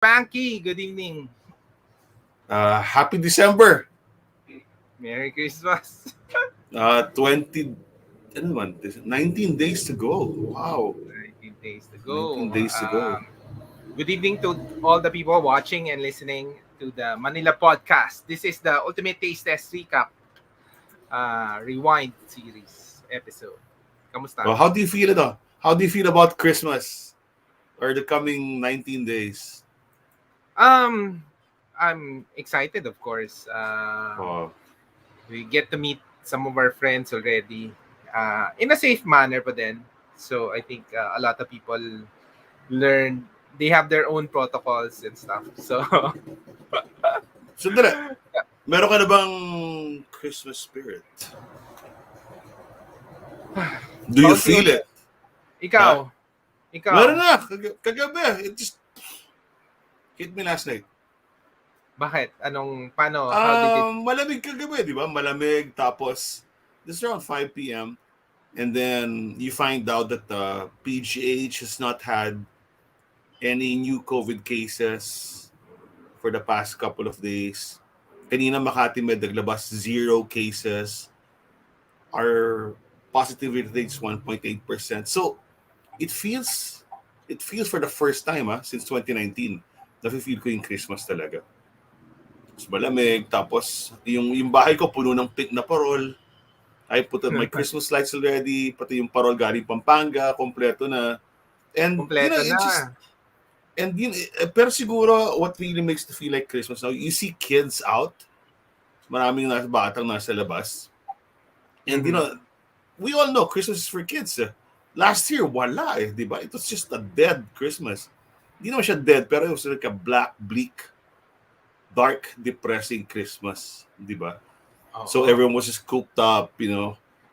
Spanky, good evening. Happy December. Merry Christmas. 20, 19 days to go. Wow. 19 days to 19 go. days to go. Good evening to all the people watching and listening to the Manila podcast. This is the Ultimate Taste Test Recap Rewind series episode. Kamusta? How do you feel ito? How do you feel about Christmas or the coming 19 days? Um, I'm excited, of course. Oh, We get to meet some of our friends already in a safe manner, but then. So I think a lot of people learn. They have their own protocols and stuff. So sandali. Meron ka na bang Christmas spirit? Do you feel it? ikaw, Meron na. Kagabi. It just hit me last night. bakit? Paano, how did it? Malamig kagabi, di ba? Malamig. Tapos, this is around 5 p.m. And then you find out that the PGH has not had any new COVID cases for the past couple of days. Kanina Makati Med naglabas 0 cases. Our positivity rate is 1.8%. So it feels for the first time since 2019 na-feel ko yung Christmas talaga. Mas malamig, tapos yung bahay ko puno ng pink na parol. I put on my Christmas lights already, pati yung parol galing Pampanga, kompleto na. And Kompleto it just na. and pero siguro what really makes it feel like Christmas now, you see kids out, maraming batang nasa labas. And we all know Christmas is for kids. Last year, wala di ba? It was just a dead Christmas. Hindi naman siya dead, pero it was like a black, bleak, dark, depressing Christmas, di ba? So everyone was just cooped up,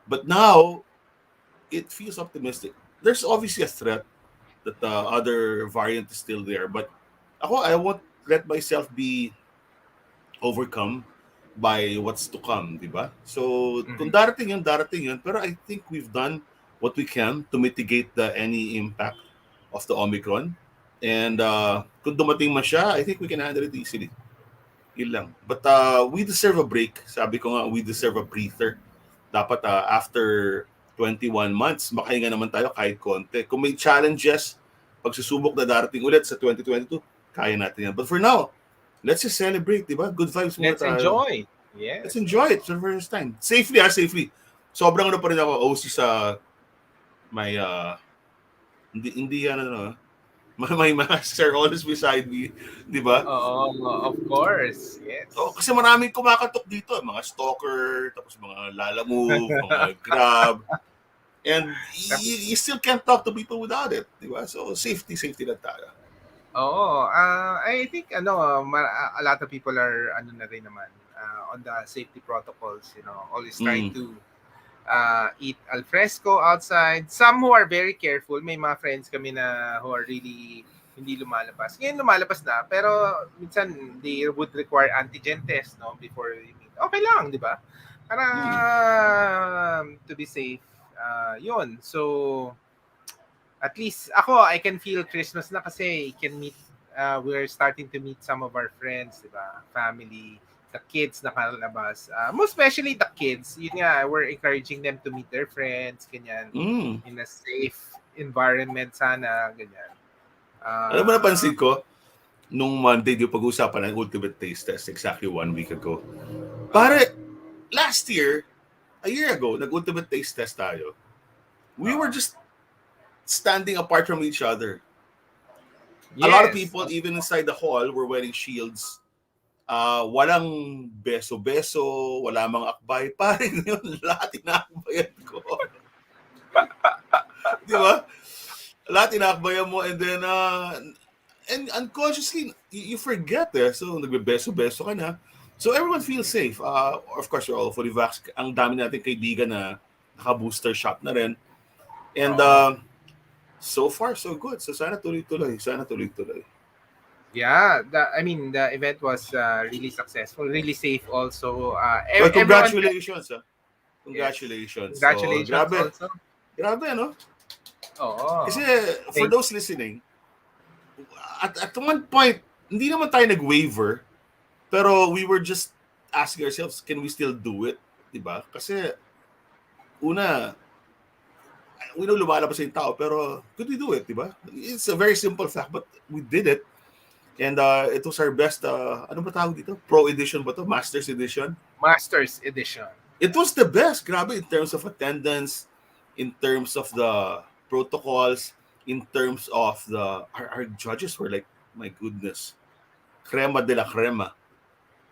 But now, it feels optimistic. There's obviously a threat that the other variant is still there. But I won't let myself be overcome by what's to come, di ba? So, kung darating yun. Pero I think we've done what we can to mitigate any impact of the Omicron. And kung dumating man siya, I think we can handle it easily. Yun lang. But we deserve a break. Sabi ko nga, we deserve a breather. Dapat after 21 months, makahinga naman tayo kahit konti. Kung may challenges, pagsusubok na darating ulit sa 2022, kaya natin yan. But for now, let's just celebrate, di ba? Good vibes muna tayo. Let's enjoy. Yes. Let's enjoy it for the first time. Safely, safely. Sobrang pa rin ako OC sa may, hindi my master always beside me, di ba? Of course. Yes. Kasi maraming kumakatok dito, mga stalker, tapos mga lalamove, mga grab. And you still can't talk to people without it, di ba? So safety lang tayo. I think a lot of people are na rin naman on the safety protocols, always trying to eat al fresco outside. Some who are very careful, may mga friends kami na who are really hindi lumalabas. Ngayon lumalabas na, pero minsan they would require antigen test, no, before you meet. Okay lang, di ba? Para to be safe. Yun. So at least ako, I can feel Christmas na kasi we're starting to meet some of our friends, di ba? Family, the kids nakalabas. Most especially the kids, yun nga, we're encouraging them to meet their friends, ganyan, in a safe environment sana, ganyan. Alam mo, napansin ko, nung Monday, di pag-usapan ng Ultimate Taste Test exactly 1 week ago. Pare, last year, a year ago, nag-Ultimate Taste Test tayo. We were just standing apart from each other. Yes. A lot of people, even inside the hall, were wearing shields. Walang beso-beso, wala mang akbay. Pare, yun, lahat inaakbayan ko. Di ba? Lahat inaakbayan mo, and then, and unconsciously, you forget So, nagbe-beso-beso ka na. So, everyone feels safe. Of course, we're all fully vaxxed. Ang dami natin kaibigan na naka-booster shot na rin. And, so far, so good. So, sana tuloy-tuloy. Yeah, the event was really successful, really safe also. Well, congratulations. Congratulations. Yes. Congratulations also. Grabe, no? Oo. Kasi for those listening, at one point, hindi naman tayo nag-waver, pero we were just asking ourselves, can we still do it? Diba? Kasi, una, we know lumalabas yung tao, pero could we do it, diba? It's a very simple fact, but we did it. And it was our best, ano ba tawag dito? Pro edition ba to? Masters edition? Masters Edition. It was the best, grabe, in terms of attendance, in terms of the protocols, in terms of our judges were like, my goodness, crema de la crema.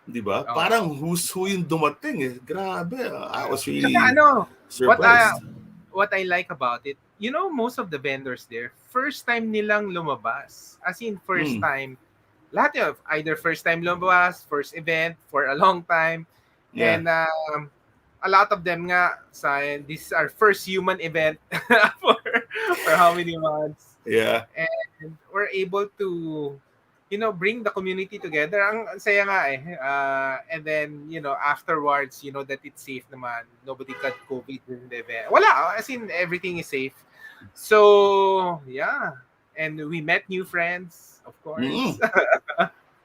Di ba? Oo. Parang who's who yung dumating eh. Grabe. I Yeah. was Tsaka really ano, what I surprised. what I like about it, most of the vendors there, first time nilang lumabas. As in, first Mm, time. Lahat yun, either first time lumabas, first event for a long time. yeah. And a lot of them nga, this is our first human event for, for how many months. Yeah. And we're able to bring the community together. Ang saya nga eh. And then afterwards, that it's safe naman, nobody got COVID during the event. Wala, as in everything is safe. So yeah, and we met new friends, of course. Mm.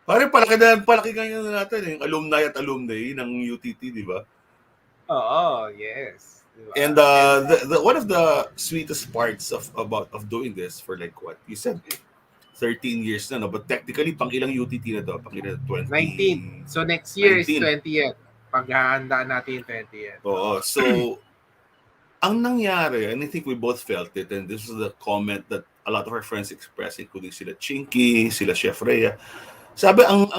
Pare, palaki kayo natin eh. Yung alumni at alumni ng UTT, di ba? Oo, yes, And diba? And one of the sweetest parts of doing this for like what you said 13 years na, no? But technically pang ilang UTT na to? Pang ilang 19. 2019. So next year is 20th. Paghahandaan natin yung 20th. Oo. So ang nangyari, and I think we both felt it, and this was the comment that a lot of our friends expressed, including sila Chinky, sila Chef Rhea. Sabi, ang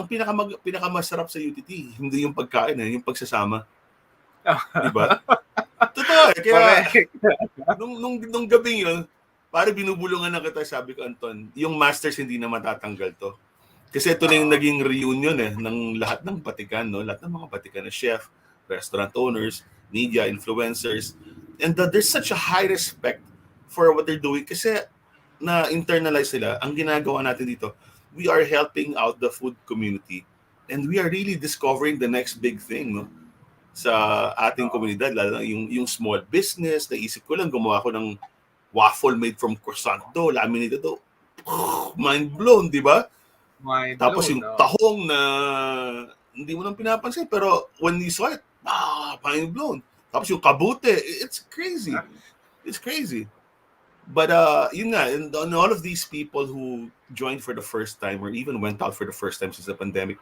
pinakamasarap sa UTT, hindi yung pagkain, yung pagsasama. Di ba? Totoo eh. Kaya, Correct. nung gabing yun, parang binubulungan na kita, sabi ko, Anton, yung Masters hindi na matatanggal to. Kasi ito na yung naging reunion ng lahat ng batikan, no? Lahat ng mga batikan na chef, restaurant owners, media, influencers. And there's such a high respect for what they're doing kasi na-internalize nila. Ang ginagawa natin dito, we are helping out the food community and we are really discovering the next big thing, no? Sa ating komunidad, lalo na yung small business. Naisip ko lang, gumawa ko ng waffle made from croissant dough, laminated dough. Mind blown, di ba? Mind Tapos blown, yung no? tahong na hindi mo nang pinapansin, pero when you saw it, mind blown. Tapos yung kabute, it's crazy. It's crazy. But yun nga, and all of these people who joined for the first time or even went out for the first time since the pandemic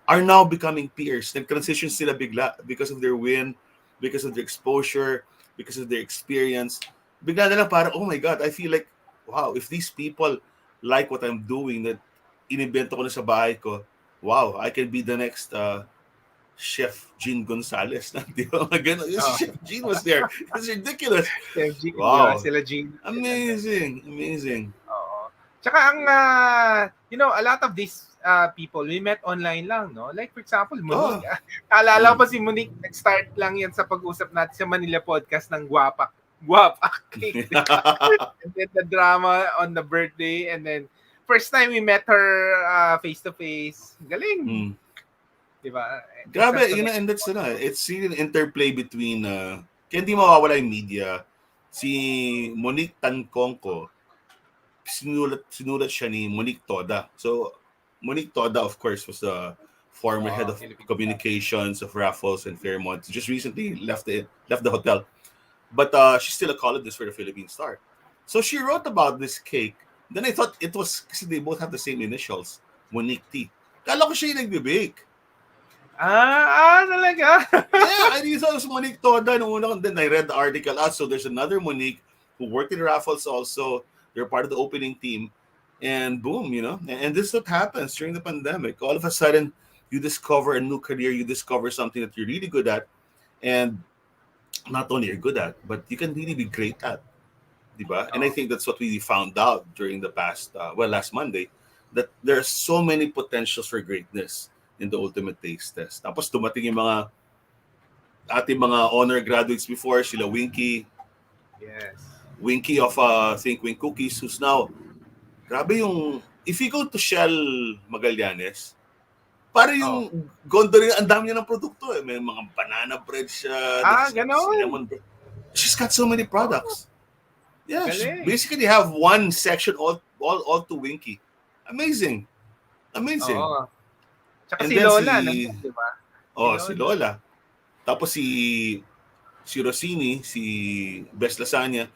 are now becoming peers. Nag-transition sila bigla because of their win, because of their exposure, because of their experience. Bigla na lang parang, oh my God, I feel like, wow, if these people like what I'm doing, that inibento ko na sa bahay ko, wow, I can be the next Chef Gene Gonzalez. Di ba? Chef Gene was there. It's ridiculous. Chef G, Wow. sila G. Amazing. Amazing. Oo. Tsaka a lot of these people, we met online lang, no? Like, for example, Monique. Oh. Alala ko pa si Monique, nag-start lang yan sa pag-usap natin sa Manila podcast ng Guwapak Cake. And then the drama on the birthday, and then first time we met her face-to-face. Galing. Diba? Grabe, and that's it's really an interplay between kaya hindi mawawala yung media. Si Monique Tancongco, sinulat siya ni Monique Toda. So Monique Toda, of course, was the former head of communications of Raffles and Fairmont. Just recently left the hotel, but she's still a columnist for the Philippine Star. So she wrote about this cake. Then I thought it was kasi they both have the same initials, Monique T. Kala ko siya yung nagbe-bake. Talaga? Yeah, I thought it was Monique Toda. Then I read the article out. So there's another Monique who worked in Raffles also. They're part of the opening team. And boom, and this is what happens during the pandemic. All of a sudden, you discover a new career. You discover something that you're really good at. And not only you're good at, but you can really be great at. Diba? And I think that's what we found out during the past, last Monday, that there are so many potentials for greatness in the ultimate taste test. Tapos dumating yung mga ating mga honor graduates before, sila Winky. Yes. Winky of Think Wink Cookies, who's now, grabe yung, if you go to Shell Magallanes, para yung gondo rin, ang dami niya ng produkto eh. May mga banana bread siya. Ganon. Bread. She's got so many products. Yeah, she Galing. basically have one section all to Winky. Amazing. Amazing. Oo. Tsaka And si then Lola, nandun, di ba? si Lola. Tapos si Rossini, si Best Lasagna.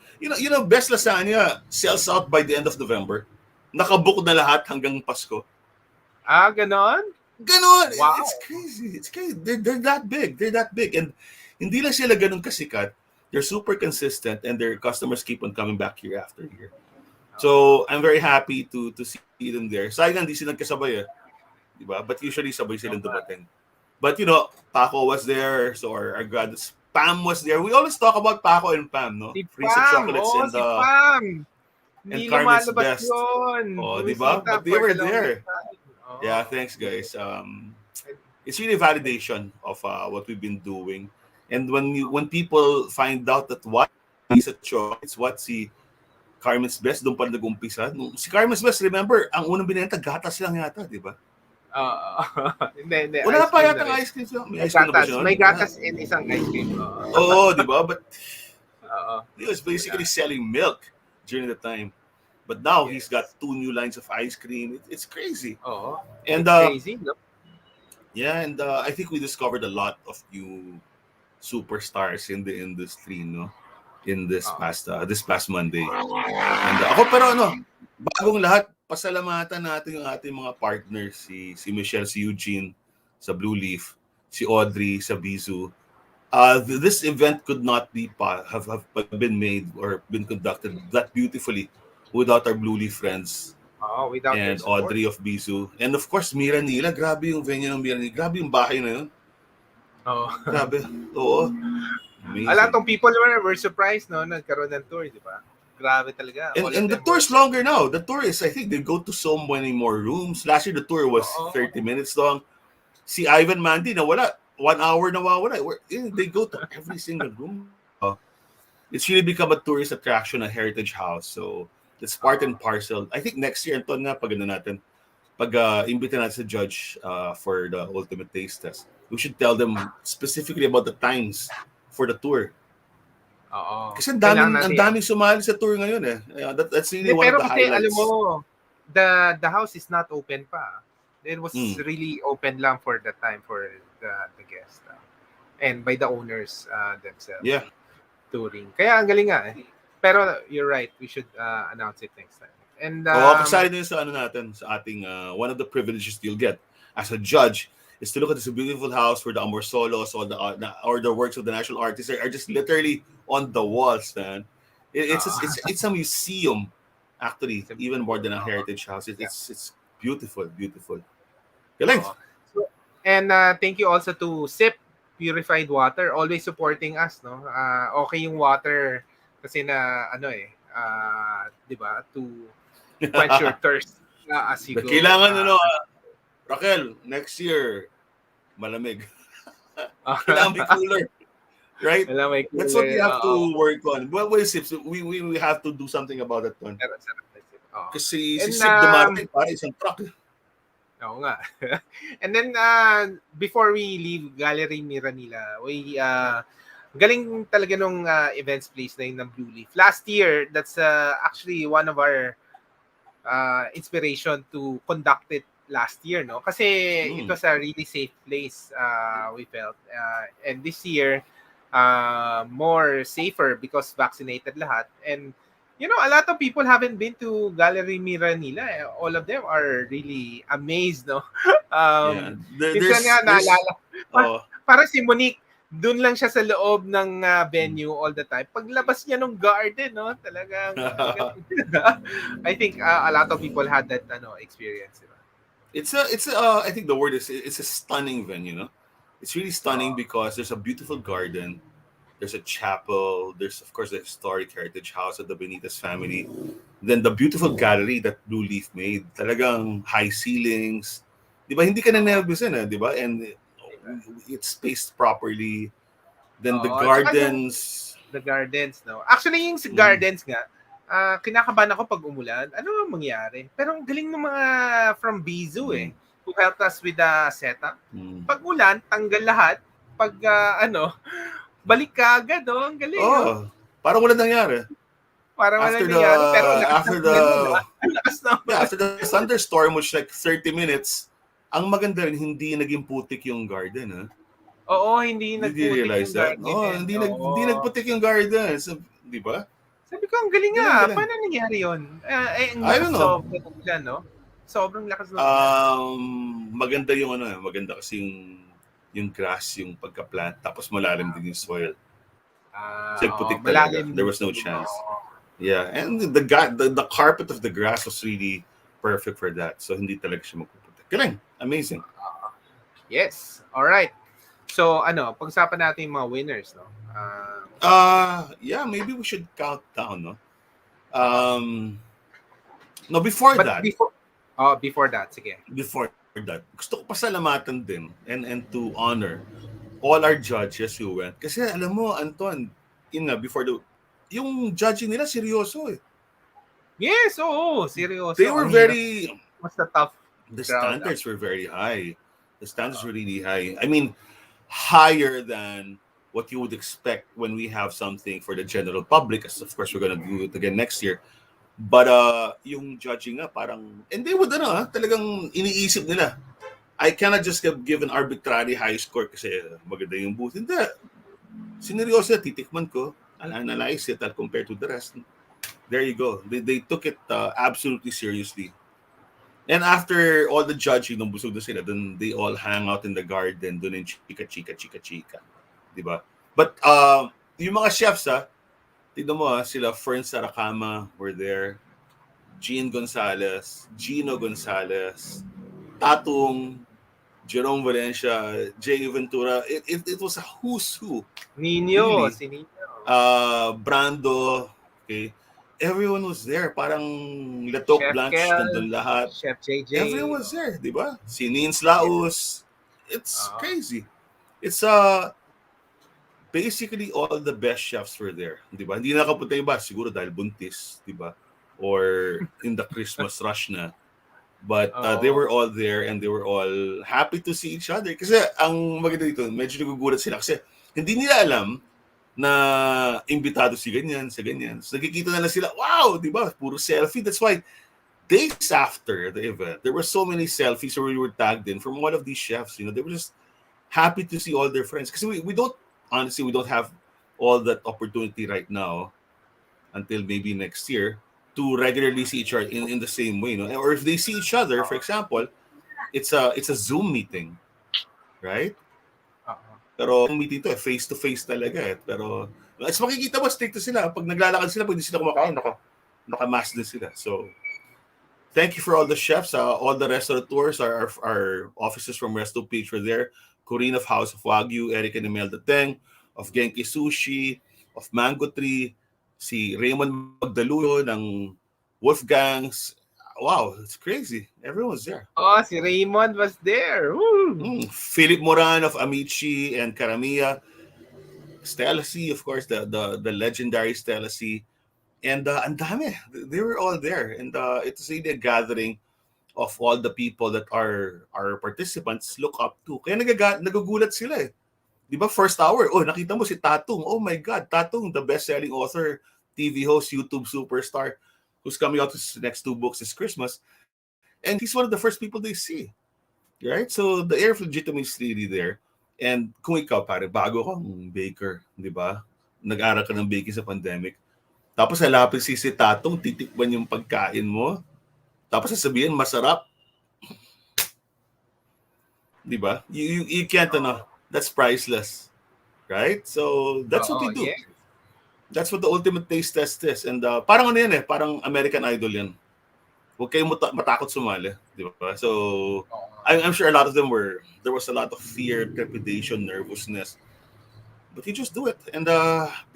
Best Lasagna sells out by the end of November. Nakabook na lahat hanggang Pasko. Ganon? Ganon. Wow. It's crazy. It's crazy. They're that big. They're that big. And hindi lang sila ganun kasikat. They're super consistent and their customers keep on coming back year after year. So, I'm very happy to see them there. Sayang hindi sila nagkasabay diba? But usually sabay silang dumating. But Paco was there, so our graduates, Pam was there. We always talk about Paco and Pam, no? Si Freeze Pam. Chocolates Si Pam. and Hindi Carmen's lumalabas Best. yun. Diba? Bumisita But they for were the longest there. time. Yeah, thanks guys. It's really validation of what we've been doing. And when people find out that what is a chocolates, what si Carmen's Best doon pa nag-umpisa. Si Carmen's Best, remember, ang unang binenta gatas lang yata, di ba? Hindi. Wala Ice pa cream yata na rin. ice cream siya. May ice cream na ba siya? May gatas and isang ice cream. Oo, di ba? But he was basically selling milk during the time. But now he's got 2 new lines of ice cream. It's crazy. And it's crazy, no? Yeah, and I think we discovered a lot of new superstars in the industry, no? In this past Monday. And ako pero bagong lahat, pasalamatan natin yung ating mga partners, si Michelle, si Eugene sa Blue Leaf, si Audrey sa Bizu. This event could not have been made or been conducted that beautifully without our Blue Leaf friends. Without and Audrey of Bizu. And of course, Miranila. Grabe yung venue ng Miranila. Grabe yung bahay na yun. Grabe. Oo. Amazing. A lot of people were surprised, no? Nagkaroon ng tour, di ba? Grabe talaga. And the tour is longer now. The tour is, I think, they go to so many more rooms. Last year, the tour was 30 minutes long. Si Ivan Mandy, nawala. 1 hour nawawala. They go to every single room. It's really become a tourist attraction, a heritage house. So, it's part and parcel. I think next year, Anton nga, pag-imbita natin sa judge for the ultimate taste test, we should tell them specifically about the times for the tour. Kasi ang daming sumali sa tour ngayon That's really one of the highlights. Alam mo, the house is not open pa. It was really open lang for the time for the guests. And by the owners themselves. Yeah. Touring. Kaya ang galing nga Pero you're right, we should announce it next time. And kasali din sa natin, sa ating one of the privileges you'll get as a judge is to look at this beautiful house where the Amorsolos or the works of the national artists are just literally on the walls, man. It's a museum, actually, even more than a heritage house. It's beautiful. Galing. And thank you also to SIP Purified Water, always supporting us, no? Okay yung water kasi na di ba, to quench your thirst as you go. Kailangan Raquel, next year malamig. Kailangan be cooler. Right? That's what we have to work on. Well, we have to do something about that one. Kasi si Sip dumating para isang truck. Oo nga. And then, before we leave Gallery Miranila, galing talaga nung events place na yun ng Blue Leaf. Last year, that's actually one of our inspiration to conduct it last year, no? Kasi it was a really safe place, we felt. And this year, more safer because vaccinated lahat. And a lot of people haven't been to Gallery Miranila. All of them are really amazed, no? Minsan nga naalala. Para si Monique, dun lang siya sa loob ng venue all the time. Paglabas niya ng garden, no? Talagang I think a lot of people had that experience. Diba? I think the word is it's a stunning venue, no? It's really stunning because there's a beautiful garden. There's a chapel. There's, of course, the historic heritage house of the Benitez family. Then the beautiful gallery that Blue Leaf made. Talagang high ceilings. Di ba? Hindi ka na nervousin, di ba? And it's spaced properly. Then the gardens. The gardens, no? Actually, yung gardens nga, kinakabahan ako pag umulan. Ano ang mangyari? Pero ang galing ng mga from Bizu who helped us with the setup. Pag ulan, tanggal lahat. Pag balik ka agad, Ang galing. Parang wala nangyari. Para walang after the nangyari. Pero ang lakas ng after ulan nun, the ah. Ang lakas ng yeah, ulan. after the thunderstorm, which like 30 minutes, ang maganda rin, hindi naging putik yung garden, ha? Oo, hindi Did you nagputik realize yung that? No, garden. hindi Oo. nagputik yung garden. So, di ba? Sabi ko, ang galing Galing, nga. galing. Paano nangyari yun? Ang I lakas don't know. sobrang ng ulan, no? Sobrang lakas ng ulan. Maganda yung maganda kasi yung grass, yung pagka-plant, tapos malalim din yung soil. So, Oo, putik talaga. malalim There din. was no chance. Oo. Yeah, and the carpet of the grass was really perfect for that. So, hindi talaga siya magpuputik. Galing. Amazing. Yes. All right. So, pag-usapan natin yung mga winners, no? Yeah, maybe we should count down, no? Uh, No, before but that, before that, sige. gusto ko pasalamatan din and to honor all our judges who went. Kasi alam mo, Anton, yun nga, yung judging nila seryoso eh. Yes, oo. Seryoso. They were Ang hirap. very, Mas the tough the crowd. standards were very high. The standards were really high. I mean, higher than what you would expect when we have something for the general public. As of course, we're gonna do it again next year. But yung judging nga parang, and they would talagang iniisip nila. I cannot just give an arbitrary high score kasi maganda yung booth. Hindi. Sineryoso, titikman ko. I'll analyze it. I'll compare to the rest. There you go. They took it absolutely seriously. And after all the judging, nung busog na sila, then they all hang out in the garden, dun yung chika. Diba? But yung mga chefs, tignan mo sila Fern Saracama were there, Gino Gonzalez, Tatong, Jerome Valencia, Jay Ventura. It was a who's who. Nino, Really. si Nino. Brando, okay. Everyone was there. Parang Letok Chef Blanche, Kel, nandun lahat. Chef JJ. Everyone was there, di ba? Si Nins Laos. It's crazy. It's basically all the best chefs were there, di ba? Hindi nakapunta iba, siguro dahil buntis, di ba? Or in the Christmas rush na. But they were all there and they were all happy to see each other. Kasi ang maganda dito, medyo nagugulat sila kasi hindi nila alam na imbitado si ganyan, sa ganyan. So nakikita na lang sila, wow, di ba? Puro selfie. That's why days after the event, there were so many selfies where we were tagged in from one of these chefs. You know, they were just happy to see all their friends. Because we don't, honestly, we don't have all that opportunity right now until maybe next year to regularly see each other in the same way. You know? Or if they see each other, for example, it's a Zoom meeting, right? Pero ang meeting to face-to-face talaga eh. Pero as makikita mo, strict sila. Pag naglalakad sila, pag hindi sila kumakain, naka-mask din sila. So, thank you for all the chefs, all the restaurateurs, our officers from Resto Page were there. Corinne of House of Wagyu, Eric and Imelda Teng, of Genki Sushi, of Mango Tree, si Raymond Magdaluyo ng Wolfgangs. Wow, it's crazy. Everyone's there. Oh, si Raymond was there. Philip Moran of Amici and Karamiya. Stella C, of course, the legendary Stella C. And ang dami. They were all there. And it's really a gathering of all the people that our participants look up to. Kaya nagugulat sila eh. Di ba, first hour, nakita mo si Tatong. Oh my God, Tatong, the best-selling author, TV host, YouTube superstar, who's coming out with his next 2 books this Christmas. And he's one of the first people they see. Right? So the air of legitimacy is really there. And kung ikaw, pare, bago kang baker, di ba? Nag-aral ka ng baking sa pandemic. Tapos halapin si Tatong, titikman yung pagkain mo. Tapos sasabihin, masarap. Di ba? You can't, that's priceless. Right? So that's what we do. Yeah. That's what the ultimate taste test is. And parang yan eh, parang American Idol yan. Huwag kayong matakot sumali. Di ba? So, I'm sure a lot of them there was a lot of fear, trepidation, nervousness. But you just do it and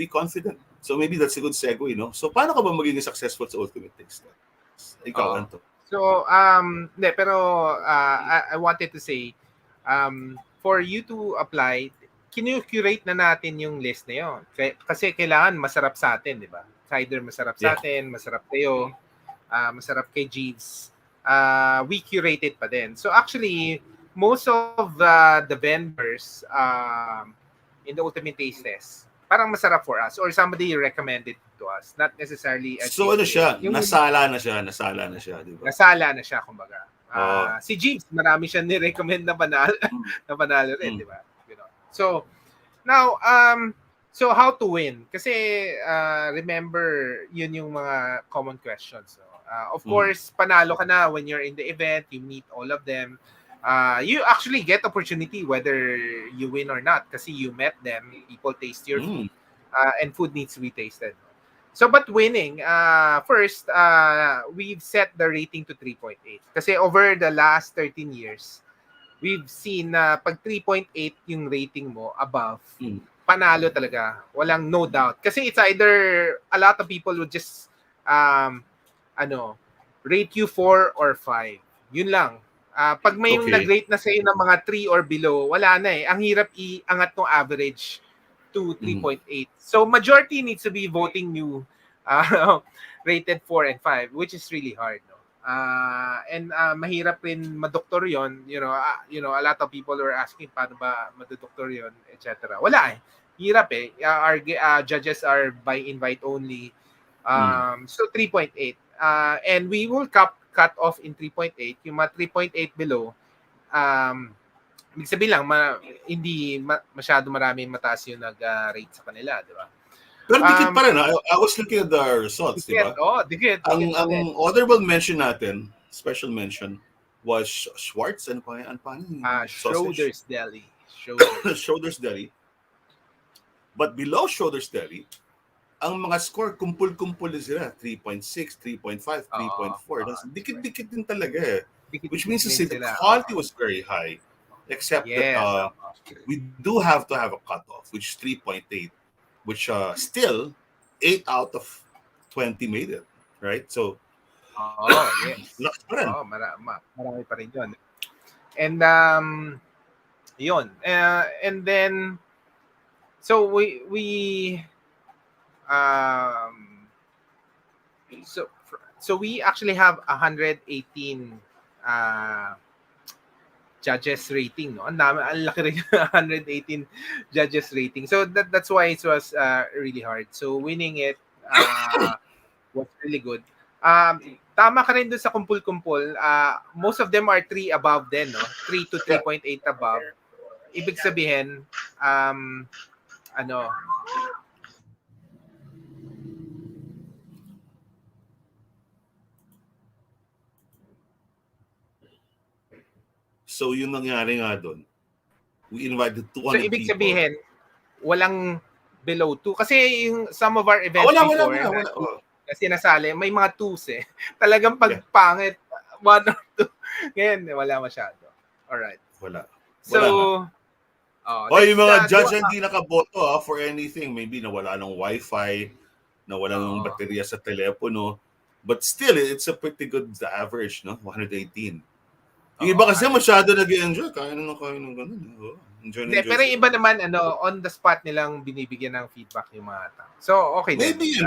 be confident. So maybe that's a good segue, no? So paano ka ba magiging successful sa ultimate taste test? Ikaw, Anto. So, pero I wanted to say, for you to apply, kinu-curate na natin yung list na yun. Kasi kailangan masarap sa atin, di ba? Either masarap sa atin, masarap kayo, masarap kay Jeeves. We curated pa din. So actually, most of the vendors in the ultimate taste test, parang masarap for us or somebody recommended to us, not necessarily a So ano taste siya, yung nasala na siya, di ba? nasala na siya kumbaga. Oo. Si James, marami siya ni-recommend na panalo, Mm. na panalo rin, Mm. di ba? You know. So, now, so how to win? Kasi remember, yun yung mga common questions. No? Of course, panalo ka na when you're in the event, you meet all of them. You actually get opportunity whether you win or not kasi you met them, people taste your food, and food needs to be tasted. So, but winning, first, we've set the rating to 3.8. Kasi over the last 13 years, we've seen na pag 3.8 yung rating mo above, panalo talaga. Walang no doubt. Kasi it's either a lot of people would just rate you 4 or 5. Yun lang. Pag may yung Okay. nag-rate na sa'yo ng mga 3 or below, wala na eh. Ang hirap iangat ng average to 3.8. So majority needs to be voting you rated 4 and 5, which is really hard. No? And mahirap rin madoktor yon, you know, a lot of people are asking paano ba madodoktor yon, etc. Wala eh, hirap eh. Our judges are by invite only. So 3.8, and we will cut off in 3.8 yung mga 3.8 below. Ibig sabihin lang hindi masyado marami mataas yung nag-rate sa kanila, di ba? Pero dikit pa rin. I was looking at the results, di ba? Dikit. Ang honorable mention natin, special mention, was Schwartz and Schroeder's Deli. Schroeder's Deli. But below Schroeder's Deli, ang mga score kumpul-kumpul din sila. 3.6, 3.5, 3.4. Dikit-dikit din talaga eh. Which means to say the quality was very high. Except that we do have to have a cutoff, which is 3.8. Which still 8 out of 20 made it, right? So, yes. lakas pa rin. Marami pa rin yun. And, yun. And then, so so we actually have 118 judges rating, no? Ang laki rin 118 judges rating. So that's why it was really hard. So winning it was really good. Tama ka rin doon sa kumpul-kumpul. Most of them are 3 above din, no? 3 to 3.8 above. Ibig sabihin, So, yun nangyari nga doon. We invited 200 people. So, ibig sabihin, walang below 2. Kasi yung some of our events wala. Kasi nasali, may mga 2s eh. Talagang pagpangit, 1 or 2. Ngayon, wala masyado. Alright. Wala. So, yung mga judge hindi nakaboto for anything. Maybe nawala ng wifi, nawala ng baterya sa telepono. But still, it's a pretty good average, no? 118. Yung iba kasi masyado nag-enjoy. Kaya ng ganun. Enjoy. Pero yung iba naman, on the spot nilang binibigyan ng feedback yung mga tao. So, okay din. Maybe,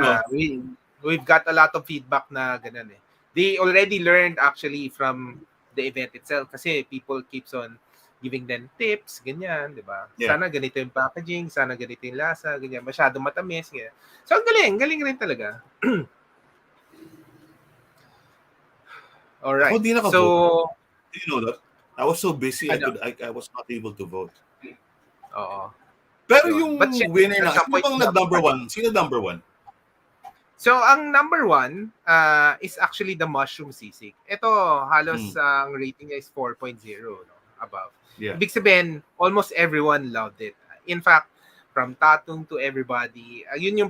We've got a lot of feedback na ganun eh. They already learned actually from the event itself kasi people keeps on giving them tips, ganyan, di ba? Yeah. Sana ganito yung packaging, sana ganito yung lasa, ganyan. Masyado matamis, ganyan. So, ang galing rin talaga. Alright. So, do you know that? I was so busy, I was not able to vote. Oo. Pero yung winner na, sino number one? So, ang number 1 is actually the mushroom sisig. Ito, halos ang rating niya is 4.0, no? Above. Yeah. Ibig sabihin, almost everyone loved it. In fact, from Tatong to everybody, yun yung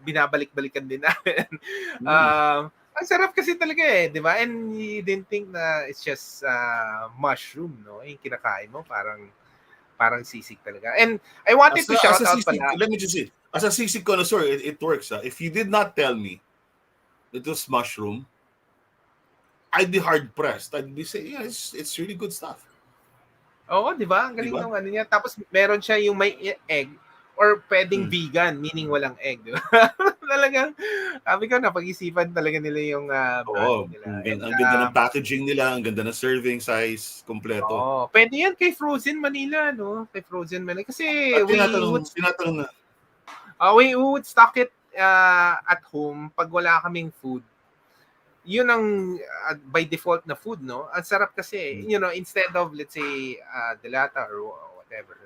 binabalik-balikan din namin. Ang sarap kasi talaga eh, di ba? And you didn't think na it's just mushroom, no? Yung kinakain mo, parang sisig talaga. And I wanted to shout out pala. Let me just say, as a sisig connoisseur, it works. If you did not tell me it was mushroom, I'd be hard-pressed. I'd be saying, yeah, it's really good stuff. Oo, di ba? Ang galing ng niya. Tapos meron siya yung may egg or pwedeng vegan, meaning walang egg. Di ba? Talagang, sabi ko, napag-isipan talaga nila yung branding nila. Ang ganda ng packaging nila, ang ganda ng serving size, kompleto. Pwede yan kay Frozen Manila, no? Kay Frozen Manila. Kasi tinatanong na. We would stock it at home pag wala kaming food. Yun ang by default na food, no? Ang sarap kasi, instead of, let's say, delata or whatever,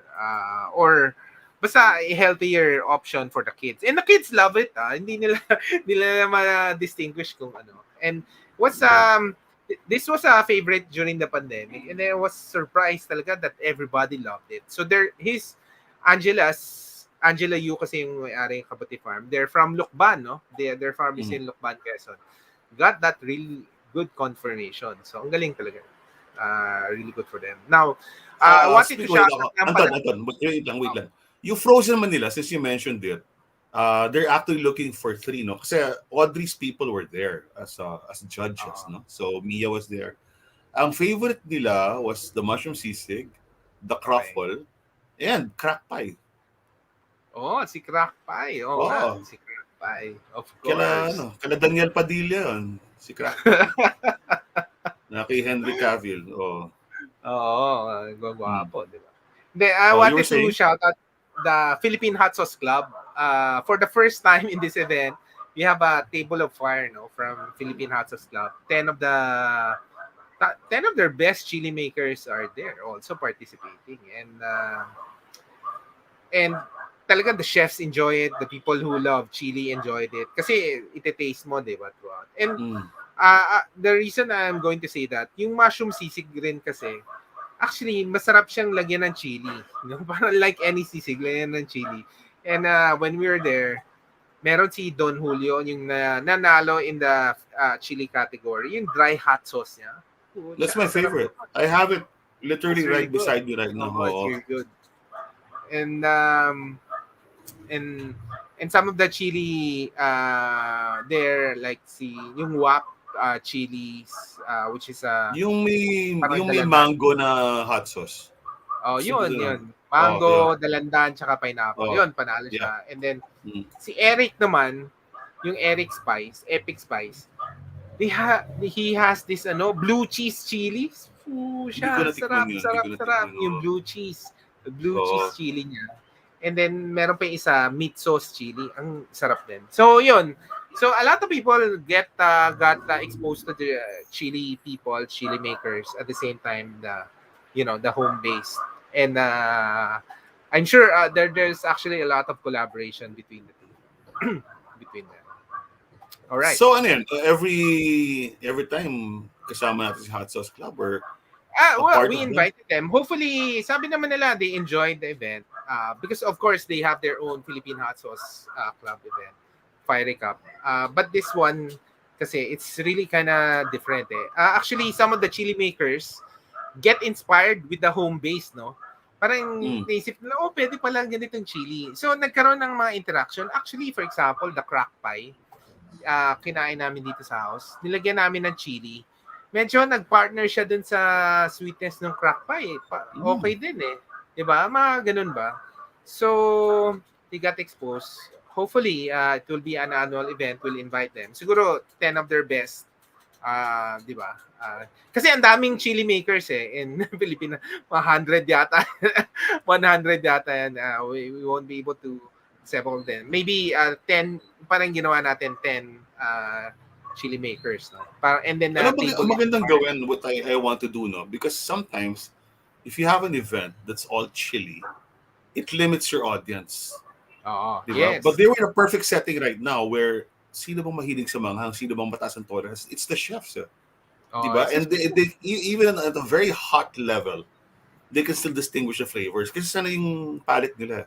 or basta a healthier option for the kids. And the kids love it, Hindi nila, hindi nila ma-distinguish kung ano. And what's, this was a favorite during the pandemic, and I was surprised talaga that everybody loved it. So Angela Yu kasi yung may-ari ng Kabati Farm. They're from Lukban, no? Their farm is in Lukban, Quezon. Got that really good confirmation. So, ang galing talaga. Really good for them. Now, I wanted to shout out lang pala. Anton, wait lang. You Frozen Manila, since you mentioned it, they're actually looking for 3, no? Kasi Audrey's people were there as judges, no? So, Mia was there. Ang favorite nila was the mushroom sisig, the truffle, and crack pie. Si Crack Pie. Si Crack Pie. Of course. Kala Daniel Padilla yun. Si Crack Pie. Na kay Henry Cavill. Gwapo, di ba? I wanted to shout out the Philippine Hot Sauce Club. For the first time in this event, we have a table of fire, no, from Philippine Hot Sauce Club. 10 of their best chili makers are there also participating. And talaga the chefs enjoy it, the people who love chili enjoyed it kasi ite-taste mo, di ba, throughout. And the reason I'm going to say that, yung mushroom sisig rin kasi, actually, masarap siyang lagyan ng chili. Parang like any sisig, lagyan ng chili. And when we were there, meron si Don Julio, yung nanalo in the chili category, yung dry hot sauce niya. That's my favorite. I have it literally right beside me right now. It's really good. And some of the chili there, like yung WAP chilies, which is yung may mango na hot sauce. Yun. Mango, dalandan, tsaka pineapple. Yun, panalo siya. And then, si Eric naman, yung Eric Spice, Epic Spice, he has this blue cheese chilies. Sarap. Yung blue cheese. The blue cheese chili niya. And then, meron pa yung isa, meat sauce chili. Ang sarap din. So, yun. So, a lot of people got exposed to the chili people, chili makers, at the same time, the home base. And I'm sure there's actually a lot of collaboration between the two. Between them. All right. So, ano yan? Every time kasama natin si Hot Sauce Club or we invited them. Hopefully, sabi naman nila they enjoyed the event because of course they have their own Philippine Hot Sauce Club event, Fiery Cup. But this one, kasi it's really kind of different. Actually, some of the chili makers get inspired with the home base, no? Parang naisip nila, pwede pala ganitong chili. So, nagkaroon ng mga interaction. Actually, for example, the crack pie, kinain namin dito sa house. Nilagyan namin ng chili. Medyo nag-partner siya dun sa sweetness ng crack pie. Okay din eh. Diba? Mga ganun ba? So, they got exposed. Hopefully, it will be an annual event. We'll invite them. Siguro, 10 of their best. Diba? Kasi ang daming chili makers in Philippines. 100 yata. 100 yata yan. We won't be able to settle them. Maybe 10, parang ginawa natin 10 chili makers, no? And then magandang gawin what I want to do, no? Because sometimes if you have an event that's all chili, it limits your audience. Yes. But they were in a perfect setting right now where sino bang mahilig sa manghang, sino bang mataas ang tolerance? It's the chefs. Diba? And they even at a very hot level, they can still distinguish the flavors kasi sana yung palate nila.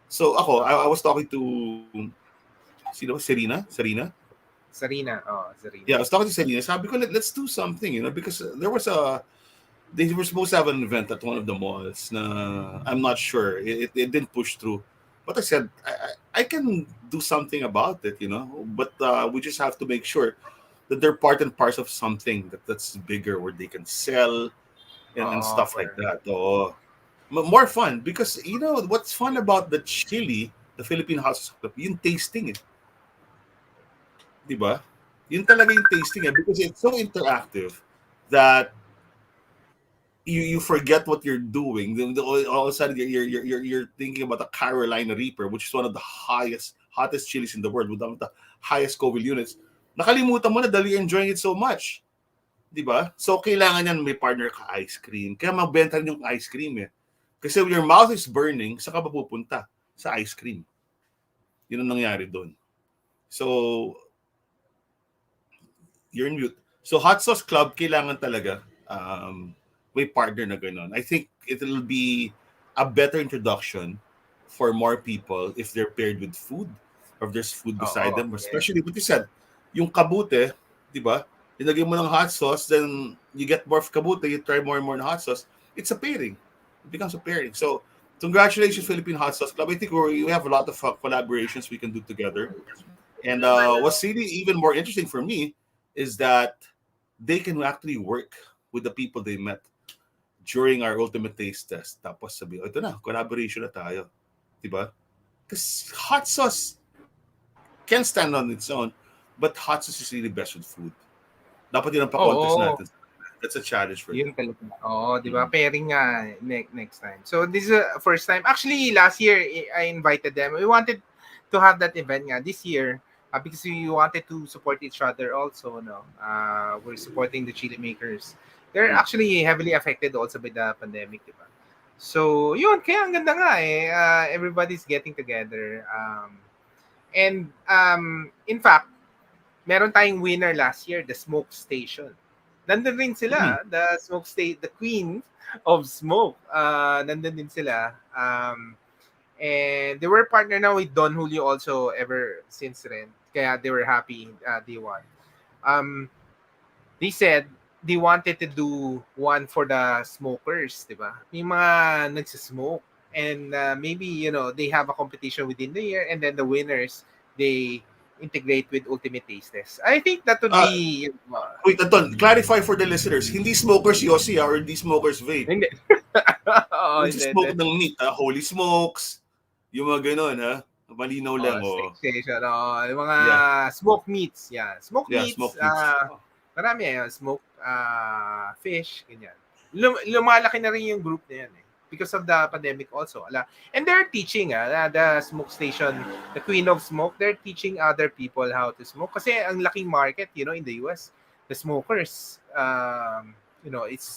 So ako, I was talking to sino ba? Sarina. Yeah, I was talking to Selena. Sabi ko, let's do something, because they were supposed to have an event at one of the malls. I'm not sure. It didn't push through. But I said, I can do something about it, But we just have to make sure that they're part and parcel of something that's bigger where they can sell and stuff like that. More fun because, what's fun about the chili, the Philippine Hot Sauce Club, yung tasting Diba? Yun talaga yung tasting because it's so interactive that you forget what you're doing. Then all of a sudden you're thinking about the Carolina Reaper, which is one of the hottest chilies in the world with one of the highest Scoville units. Nakalimutan mo na dahil you're enjoying it so much. Di ba? So, kailangan yan may partner ka ice cream. Kaya magbenta rin yung ice cream eh. Kasi your mouth is burning, saka ba pupunta? Sa ice cream. Yun ang nangyari doon. So, you're in mute. So, Hot Sauce Club, kailangan talaga may partner na gano'n. I think it'll be a better introduction for more people if they're paired with food or if there's food beside Oo, them. yeah. Especially what you said, yung kabute, di ba? Nilagay mo ng hot sauce, then you get more of kabute, you try more and more na hot sauce. It's a pairing. It becomes a pairing. So, congratulations, Philippine Hot Sauce Club. I think we have a lot of collaborations we can do together. And what's really even more interesting for me is that they can actually work with the people they met during our ultimate taste test. Tapos sabi, ito na, collaboration na tayo. Diba? Because hot sauce can stand on its own, but hot sauce is really best with food. Dapat yun ang pa-contest Oo. natin. That's a challenge for Yun them. talaga. Oo, di ba? Pairing nga next time. So, this is a first time. Actually, last year, I invited them. We wanted to have that event nga this year because we wanted to support each other also. No? We're supporting the chili makers. They're actually heavily affected also by the pandemic, di ba? So, yun. Kaya ang ganda nga eh. Everybody's getting together. In fact, meron tayong winner last year, the Smoke Station. Nandun rin Mm. sila, the Smoke State, the Queen of Smoke. Nandun din sila. And they were partner now with Don Julio also ever since rin. Kaya they were happy they won. They said they wanted to do one for the smokers, di ba? Yung mga nagsismoke. And maybe, they have a competition within the year and then the winners, they integrate with Ultimate Taste Test. I think that would be... Wait, Anton, clarify for the listeners. Hindi smokers Yossi or hindi smokers vape. hindi. Oo, Yung hindi. smoke ng meat, Holy Smokes. Yung mga ganun, ha? Malinaw lang, Steak oh. station. Yung mga Yeah. smoke meats. Yeah. Smoke Yeah, meats. smoke meats. Marami yan. Smoke fish. Ganyan. Lumalaki na rin yung group na yan eh. Because of the pandemic also. And they're teaching the smoke station, the Queen of Smoke, they're teaching other people how to smoke. Kasi ang laking market, in the US, the smokers, it's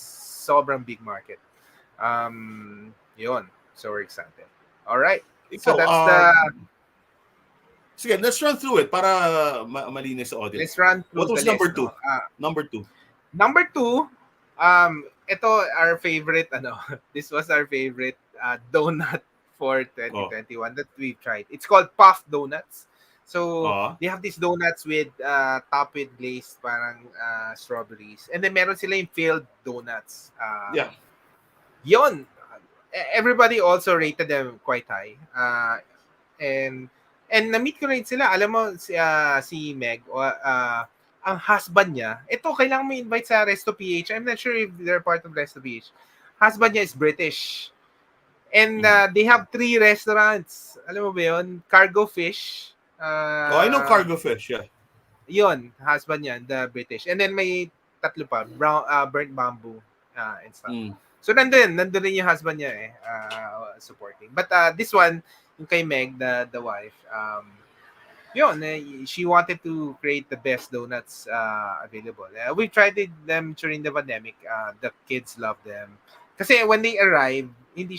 sobrang big market. Yun. So we're excited. All right. So Ikaw, that's the... sige, let's run through it para malinis sa audience. Let's run through What was the number list. two? Number two. Number two, ito our favorite, this was our favorite donut for 2021 that we tried. It's called Puff Donuts. So, they have these donuts with top with glazed parang strawberries. And then meron sila yung filled donuts. Yeah. Yon. Everybody also rated them quite high. And na-meet ko rin sila. Alam mo, si Meg, ang husband niya, ito, kailangan mo invite sa Resto PH. I'm not sure if they're part of Resto PH. Husband niya is British. And they have 3 restaurants. Alam mo ba yun? Cargo Fish. I know Cargo Fish, yeah. Yun, husband niya, the British. And then may tatlo pa, Burnt Bamboo and stuff. So nandun rin yung husband niya supporting. But this one, yung kay Meg, the wife, she wanted to create the best donuts available. We tried them during the pandemic. The kids love them. Kasi when they arrive, hindi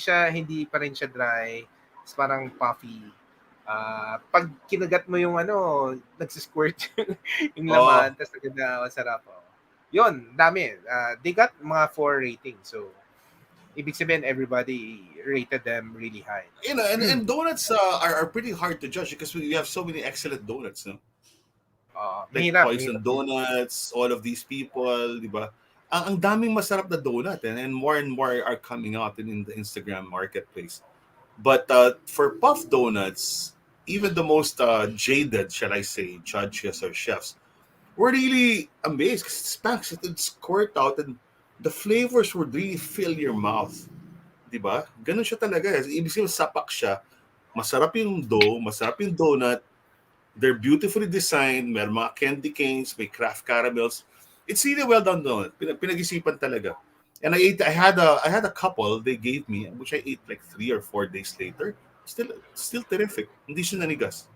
pa rin siya dry. It's parang puffy. Pag kinagat mo yung nagsisquirt yung laman, tapos agad sarap. Yun, dami. They got mga 4 ratings. So, ibig sabihin, everybody rated them really high. And donuts are pretty hard to judge because we have so many excellent donuts, no? Like Poison Donuts, all of these people, di ba? Ang daming masarap na donut and more are coming out in the Instagram marketplace. But for puff donuts, even the most jaded, shall I say, judges or chefs, were really amazed because it's squirt out and the flavors would really fill your mouth. Diba? Ganun siya talaga. Ibig sabihin, sapak siya. Masarap yung dough, masarap yung donut. They're beautifully designed. May mga candy canes, may craft caramels. It's really well done donut. Pinag-isipan talaga. And I had a couple they gave me, which I ate like 3 or 4 days later. Still terrific. Hindi siya nanigas.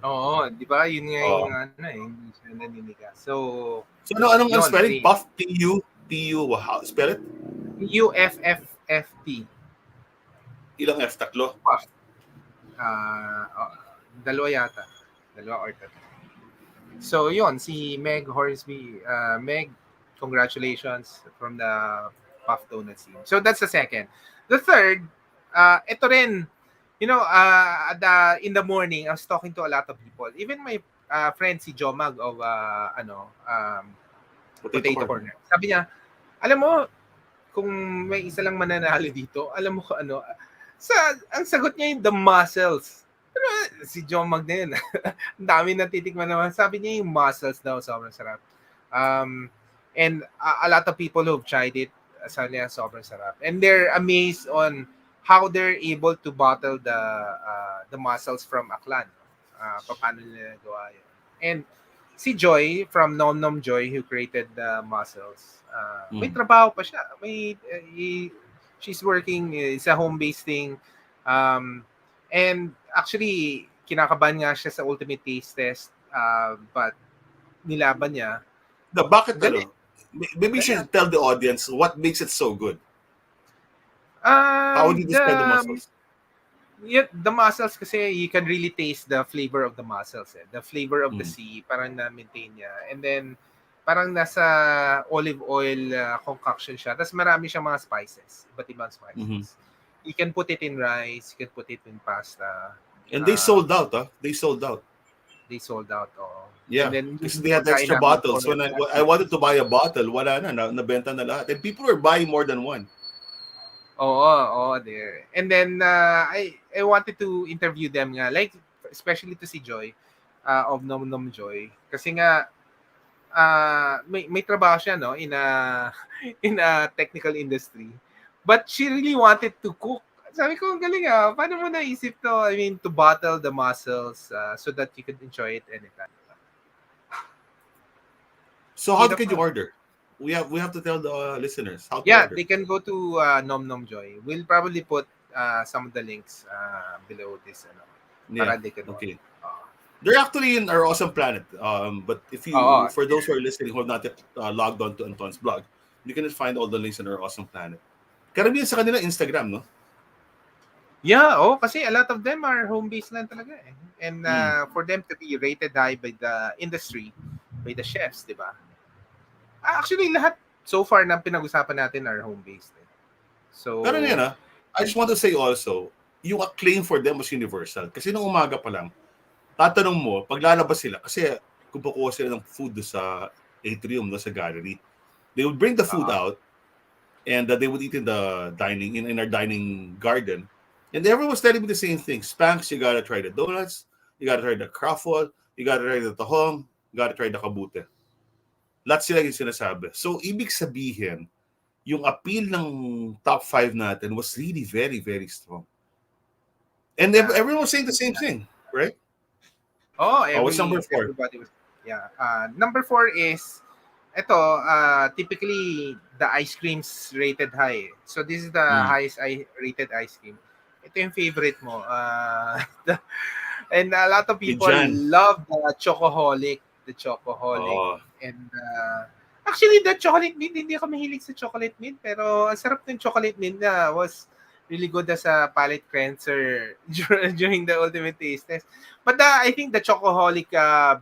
Oo, 'di ba? Yun nga yung Oh. ano eh, hindi siya naninigas. So, So anong yon spelling? si Puff, P-U, how spell it? UFFFT. Ilang F? Tatlo? Puff. Dalawa yata. Dalawa or tatlo. So, yon si Meg Horsby. Meg, congratulations from the Puff Donut team. So, that's the second. The third, ito rin, in the morning, I was talking to a lot of people. Even my friend si Jomag of Potato Potato corn. Corner. Sabi niya, alam mo, kung may isa lang mananalo dito, alam mo kung ano, ang sagot niya yung the muscles. Pero si John Mag na yun. Ang dami natitikman naman. Sabi niya yung muscles daw, sobrang sarap. And a lot of people who've tried it, sabi niya, sobrang sarap. And they're amazed on how they're able to bottle the muscles from Aklan. Paano nila gawa yun. And si Joy from Nom Nom Joy who created the muscles. May trabaho pa siya. She's working sa home-based thing. And actually, kinakabahan nga siya sa ultimate taste test. But nilaban niya. Bakit Galing. Maybe you should tell the audience what makes it so good. How would you describe the muscles? Yeah, the mussels kasi you can really taste the flavor of the mussels. The flavor of the sea, parang na-maintain niya. And then, parang nasa olive oil concoction siya. Tapos marami siyang mga spices. Iba't ibang spices. You can put it in rice. You can put it in pasta. And they sold out, They sold out. They sold out, oo. Yeah, and then, because they had extra bottles. When I wanted to buy a bottle, wala na, nabenta na lahat. And people were buying more than one. Oo, there. And then I wanted to interview them nga, like especially to si Joy of Nom Nom Joy kasi nga may trabaho siya no in a in a technical industry. But she really wanted to cook. Sabi ko, ang galing paano mo naisip to? I mean, to bottle the mussels so that you could enjoy it anytime. So how can you order? We have to tell the listeners how to order. They can go to Nom Nom Joy. We'll probably put some of the links below this. Para they can okay. They're actually in our awesome planet. But if you, for those who are listening who have not yet logged on to Anton's blog, you can find all the links in our awesome planet. Karamihan sa kanila Instagram, no? Yeah, kasi a lot of them are home-based lang talaga eh. And for them to be rated high by the industry, by the chefs, di ba? Actually, lahat so far na pinag-usapan natin are home-based. Eh. So, pero yan I just want to say also, yung acclaim for them was universal. Kasi nung umaga pa lang, tatanong mo, pag lalabas sila, kasi kung kukuha sila ng food sa atrium, sa gallery, they would bring the food out and they would eat in the dining, in our dining garden. And everyone was telling me the same thing. Spanks, you gotta try the donuts, you gotta try the croffle, you gotta try the tahong, you gotta try the kabute. Lahat sila yung sinasabi. So, ibig sabihin, yung appeal ng top 5 natin was really very, very strong. And everyone was saying the same thing, right? What's number 4? Everybody was, number 4 is, ito, typically, the ice creams rated high. So, this is the highest rated ice cream. Ito yung favorite mo. And a lot of people love the Chocoholic. The Chocoholic. And actually, the chocolate mint, hindi ako mahilig sa chocolate mint. Pero ang sarap ng chocolate mint na was really good as a palate cleanser during the ultimate taste test. But I think the Chocoholic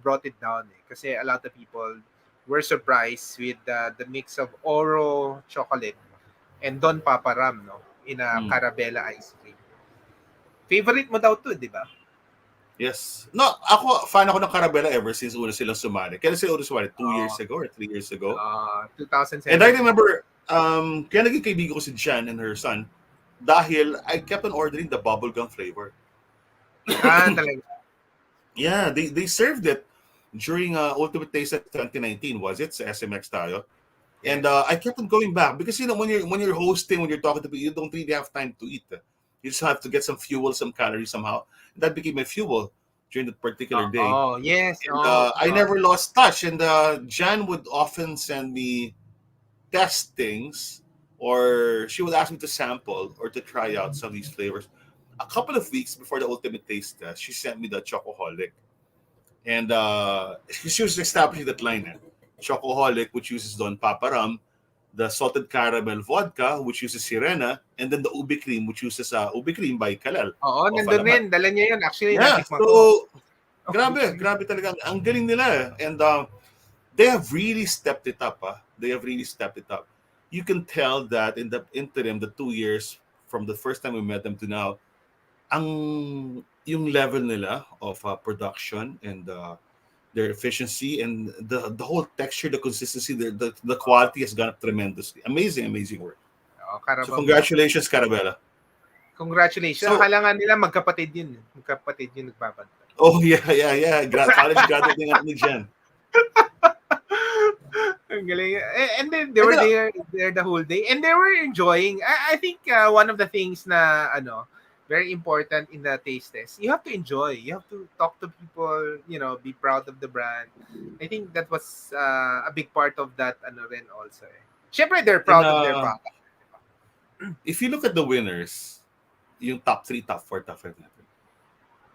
brought it down. Kasi a lot of people were surprised with the mix of Oro chocolate and Don Paparam in a Carabella ice cream. Favorite mo daw to, di ba? Yes. No, fan ako ng Carabella ever since una silang sumali. Kaya sila una sumali 2 years ago or 3 years ago. 2007. And I remember, kaya naging kaibigan ko si Jan and her son dahil I kept on ordering the bubblegum flavor. Talaga. Yeah, they served it during Ultimate Taste 2019, was it? Sa SMX tayo. And I kept on going back because when you're hosting, when you're talking to people, you don't really have time to eat. You just have to get some fuel, some calories somehow. And that became my fuel during that particular day. Oh, yes. And I never lost touch. And Jan would often send me test things, or she would ask me to sample or to try out some of these flavors. A couple of weeks before the ultimate taste test, she sent me the Chocoholic. And she was establishing that line. Chocoholic, which uses Don Papa rum, the salted caramel vodka, which uses Sirena, and then the ubi cream, which uses ubi cream by Kalal Oo, of nandun Alamat. din. Dala niya yun. Actually, Yeah, natikman ko. so grabe talaga. Ang galing nila. And they have really stepped it up. They have really stepped it up. You can tell that in the interim, the 2 years from the first time we met them to now, yung level nila of production and their efficiency and the whole texture, the consistency, the quality has gone up tremendously. Amazing work. So Carabao milk. congratulations, Carabella. Congratulations. So, Akala nga nila magkapatid yun. Magkapatid yun nagbabantay. oh yeah. College graduate ng ano dyan. Ang galing. And then they were there the whole day. And they were enjoying. I think one of the things na very important in the taste test, you have to enjoy. You have to talk to people, be proud of the brand. I think that was a big part of that rin also. Siyempre, they're proud of their product. If you look at the winners, yung top 3, top 4, top 5 natin,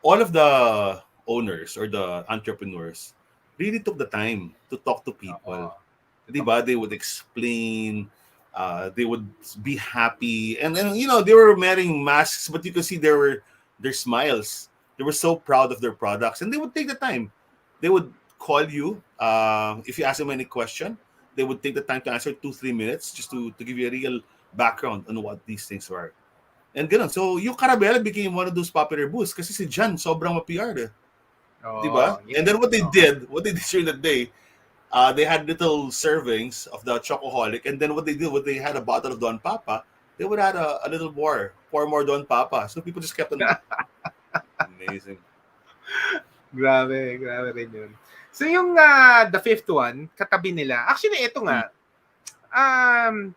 all of the owners or the entrepreneurs really took the time to talk to people. Diba? They would explain, they would be happy, and they were wearing masks, but you could see their smiles. They were so proud of their products, and they would take the time. They would call you if you ask them any question. They would take the time to answer 2-3 minutes just to give you a real background on what these things were. And ganun. So, yung Carabella became one of those popular booths kasi si Jan sobrang ma-PR. Diba? Yeah. And then what they did during the day, they had little servings of the Chocoholic, and then what they had a bottle of Don Papa, they would add a little more, 4 more Don Papa. So people just kept on. Amazing. Grabe rin yun. So yung the fifth one, katabi nila. Actually, ito nga,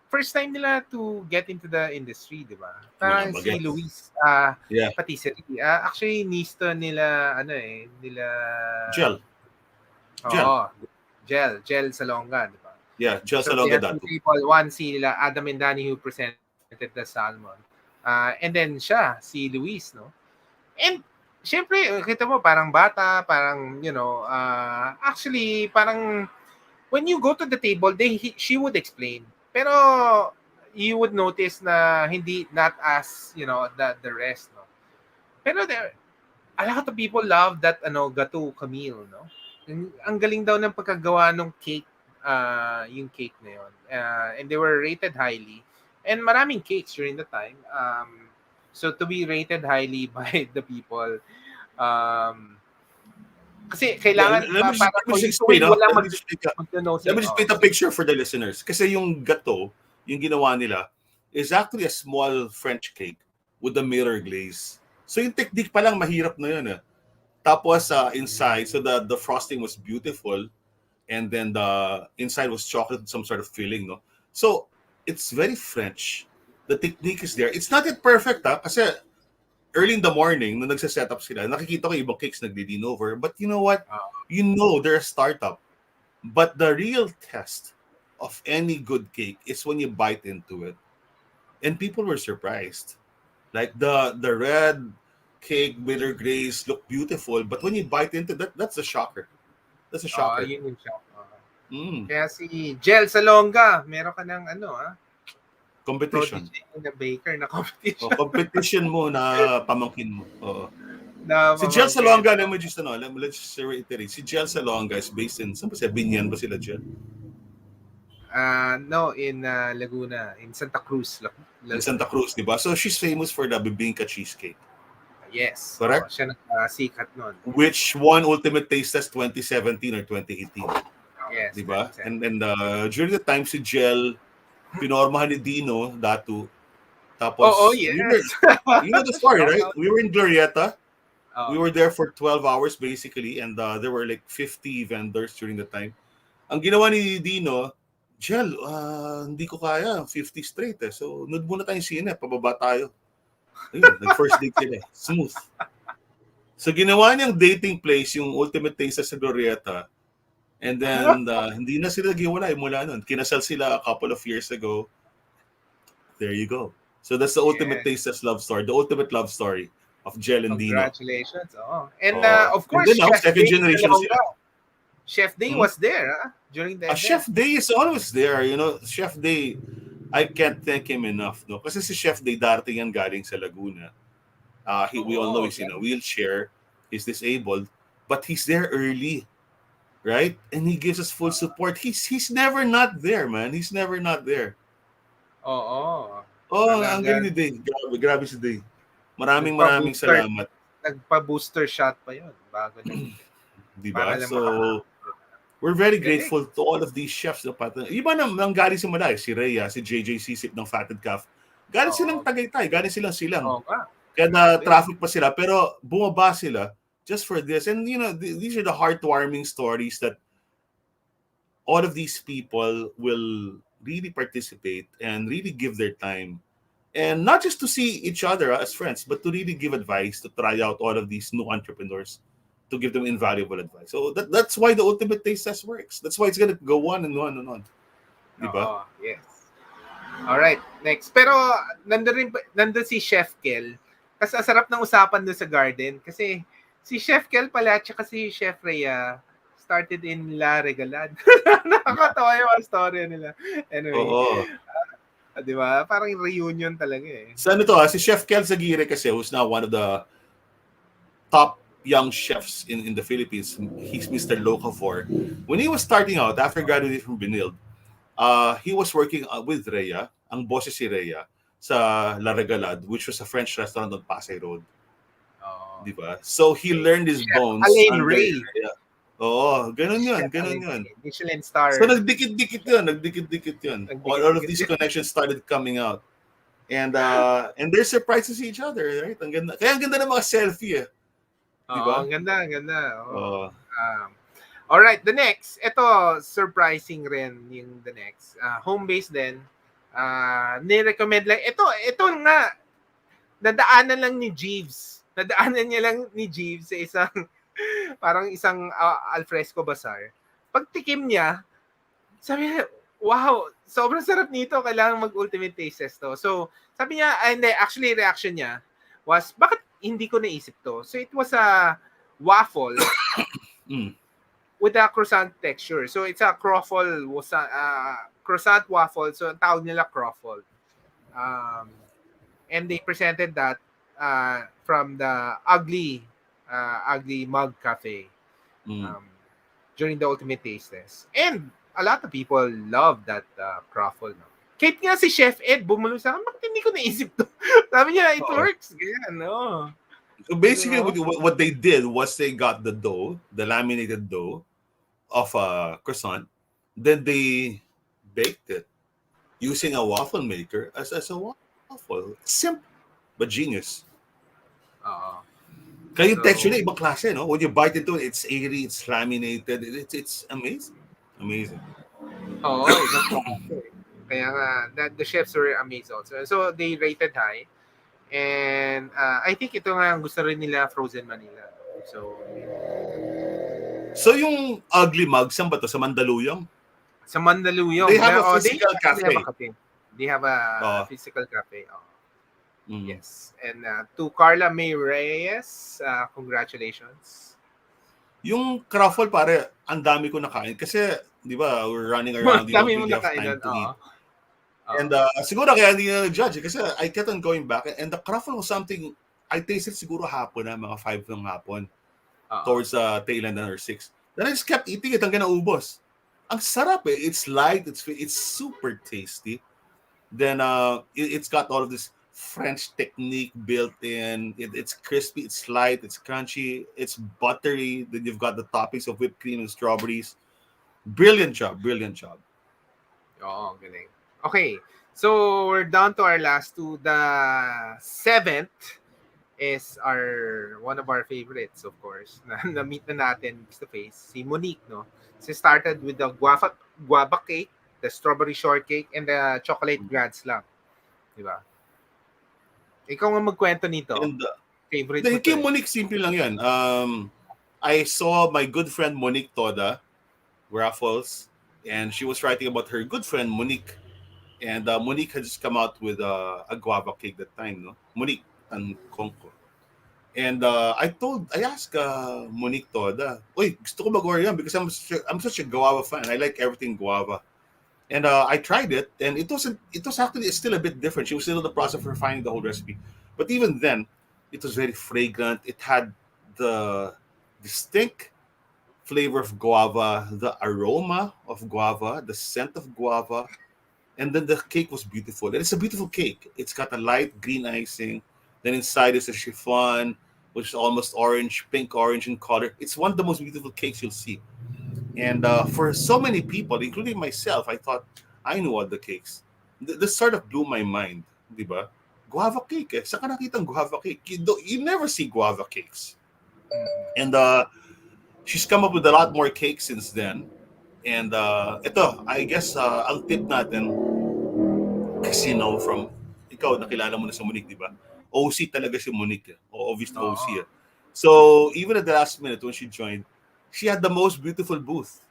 first time nila to get into the industry, di ba? Parang si Luis, pati si actually, nisto nila, nila... Gel. Gel Salonga, di ba? Yeah, Gel Salonga dati. People, one sila, Adam and Danny, who presented the salmon. And then siya, si Luis, no? And syempre, kita mo, parang bata, parang, actually, parang, when you go to the table, she would explain. Pero, you would notice na not as, the rest, no? Pero a lot of people love that, gato Camille, no? Ang galing daw ng pagkagawa ng cake, yung cake na yun. And they were rated highly. And maraming cakes during the time. So to be rated highly by the people, kasi kailangan let me just paint a picture for the listeners. Kasi yung gato, yung ginawa nila, is actually a small French cake with a mirror glaze. So yung technique pa lang mahirap na yun. Tapos inside, so the frosting was beautiful, and then the inside was chocolate with some sort of filling, no? So it's very French. The technique is there. It's not yet perfect, kasi early in the morning, nung nagsa-set up sila, nakikita ko ibang cakes nagdi-lean over. But you know what? They're a startup. But the real test of any good cake is when you bite into it. And people were surprised. Like the red cake, Miller Grace look beautiful, but when you bite into that's a shocker. That's a shocker. Yun yung shock. Kaya si Gel Salonga, meron ka ng competition. Na baker na competition. Competition mo na pamangkin mo. Si Gel Salonga, let's just reiterate. Si Gel Salonga is based in, saan ba siya? Binyan ba sila Gel? No, in Laguna, in Santa Cruz. In Santa Cruz, di ba? So she's famous for the bibingka cheesecake. Yes. Correct? Siya nagsikat nun. Which won Ultimate Taste Test 2017 or 2018. Yes. Di ba? And during the time si Gel, pinormahan ni Dino, Datu. Tapos, yes. You know the story, right? We were in Glorieta. We were there for 12 hours basically, and there were like 50 vendors during the time. Ang ginawa ni Dino, Gel, hindi ko kaya, 50 straight So, nood muna tayong sine, pababa tayo. Ayun, nag-first date sila. Smooth. So, ginawa niyang dating place, yung Ultimate Taste sa Glorieta, And then, hindi na sila naghiwalay mula nun. Kinasal sila a couple of years ago. There you go. So that's the ultimate Yes. Tasteless love story. The ultimate love story of Jel and Dino. Congratulations. Oh. And of And course, then now, Chef second Day generation na sila. Salonga. Chef Day Hmm? was there during the event. Chef Day is always there. Chef Day, I can't thank him enough. No? Kasi si Chef Day, darating yan galing sa Laguna. We all know Oo, he's in a wheelchair. He's disabled. But he's there early. Right? And he gives us full support. He's never not there, man. He's never not there. oo. Oh, ang galing Talagang ni Day. Grabe si Day. Maraming nagpa-booster salamat. nagpa-booster shot pa 'yon bago para Diba? lang So, we're very galing. grateful to all of these chefs. Iba nang galing sa Malay. Si Rhea, si JJ Sisip ng Fatted Calf. Galing silang Oo. Tagaytay. Galing silang silang. Oo nga. Kaya na Grabe. traffic pa sila. Pero bumaba sila just for this. And these are the heartwarming stories that all of these people will really participate and really give their time. And not just to see each other as friends, but to really give advice, to try out all of these new entrepreneurs, to give them invaluable advice. So that's why the Ultimate Taste Test works. That's why it's gonna go on and on and on. Diba? Oo, yes. Alright, next. Pero nandun si Chef Kel. Kasi ang sarap ng usapan doon sa garden. Kasi si Chef Kel pala at saka si Chef Rhea started in La Regalad. Nakakatawa yung story nila. Anyway, Oo. di ba? Parang reunion talaga eh. So si Chef Kel Zagire kasi, who's now one of the top young chefs in the Philippines. He's Mr. Local 4. When he was starting out, after graduating from Benilde, he was working with Rhea, ang boses si Rhea, sa La Regalade, which was a French restaurant on Pasay Road. Oh. Diba? So he learned his Chef bones Alain under Ray. Rhea. Oo, ganun yun. Michelin star. So nagdikit-dikit yun. All of these connections started coming out. And they're surprised to see each other, right? Ang ganda. Kaya ang ganda ng mga selfie eh. Diba? Ang ganda. Oo. Alright, the next. Ito, surprising rin yung the next. Home-based din. Ni-recommend lang. Ito nga. Nadaanan lang ni Jeeves. Nadaanan niya lang ni Jeeves sa isang parang isang alfresco bazaar. Pagtikim niya, sabi niya, wow, sobrang sarap nito. Kailangan mag-ultimate taste test to. So, sabi niya, actually, reaction niya was, bakit hindi ko naisip to? So, it was a waffle with a croissant texture. So, it's a croffle, croissant waffle. So, ang tawag nila croffle. And they presented that from the ugly mug cafe during the ultimate taste test. And a lot of people love that croffle. No? Kahit nga si Chef Ed bumulong sa akin, bakit hindi ko naisip to? Sabi niya, it works. Ganyan, no? So basically, what they did was they got the dough, the laminated dough of a croissant. Then they baked it using a waffle maker as a waffle. Simple, but genius. Kaya yung texture na ibang klase, no? When you bite into it, it's airy, it's laminated. It's amazing. Amazing. Oo, ibang klase. Kaya nga, the chefs were amazed also. So, they rated high. And I think ito nga ang gusto rin nila, Frozen Manila. So yung ugly mug, saan ba to? Sa Mandaluyong? Sa Mandaluyong. They have a physical cafe. They have a physical cafe. Yes. And to Carla May Reyes, congratulations. Yung croffle, pare, ang dami ko nakain. Kasi, di ba, we're running around. Ang dami mo nakain to eat. And siguro kaya hindi na nag-judge. Kasi I kept on going back. And the croffle was something, I tasted siguro hapon na, mga 5 ng hapon. Towards tail end or 6. Then I just kept eating it hanggang naubos. Ang sarap eh. It's light. It's super tasty. Then it's got all of this French technique built in. It's crispy, it's light, it's crunchy, it's buttery. Then you've got the toppings of whipped cream and strawberries. Brilliant job. Oh, galing. Okay, so we're down to our last two. The 7th is one of our favorites, of course. Na-meet na natin face to face. Si Monique, no? She started with the guava cake, the strawberry shortcake, and the chocolate grand slam. Diba? Ikaw nga magkwento nito. And, favorite mo kay Monique, simple lang yan. I saw my good friend Monique Toda raffles, and she was writing about her good friend Monique, and Monique had just come out with a guava cake that time, no? Monique and Conco. And I asked Monique Toda, "Oy, gusto ko mag-order yan because I'm such a guava fan. I like everything guava." And I tried it, and it was actually still a bit different. She was still in the process of refining the whole recipe, but even then, it was very fragrant. It had the distinct flavor of guava, the aroma of guava, the scent of guava, and then the cake was beautiful. And it's a beautiful cake. It's got a light green icing. Then inside is a chiffon, which is almost orange, pink orange in color. It's one of the most beautiful cakes you'll see. And for so many people, including myself, I thought I knew all the cakes. This sort of blew my mind, di ba? Guava cake eh. Saan ka nakita ang guava cake? You never see guava cakes. And she's come up with a lot more cakes since then. And ito, I guess ang tip natin, kasi from, ikaw, nakilala mo na sa Monique, di ba? OC talaga si Monique. Obviously OC. Oo. So, even at the last minute when she joined, she had the most beautiful booth.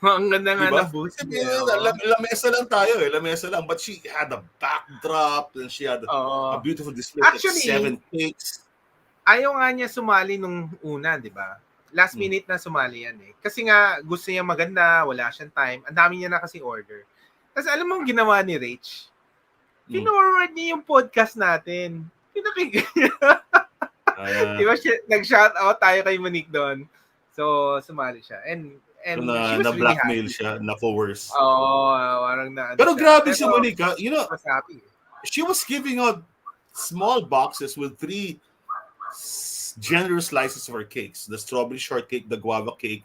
Ang ganda nga Diba? ng booth Kasi niya. Oo. lamesa lang tayo eh. Lamesa lang. But she had a backdrop and she had a Oo. beautiful display of like Actually, 7 cakes. ayaw nga niya sumali nung una, di ba? Last Mm. minute na sumali yan eh. Kasi nga, gusto niya maganda, wala siyang time. Ang dami niya na kasi order. Tapos alam mo ang ginawa ni Rach? Pinorward niya yung podcast natin. Pinakinggan niya. Di ba siya, nag-shoutout tayo kay Monique doon. So, sumali siya. And So she was really na-blackmail happy. siya, na-coerce. Oo, parang na Pero siya. grabe si Pero, Monique, ha? You know, she was happy. she was giving out small boxes with 3 generous slices of her cakes: the strawberry shortcake, the guava cake,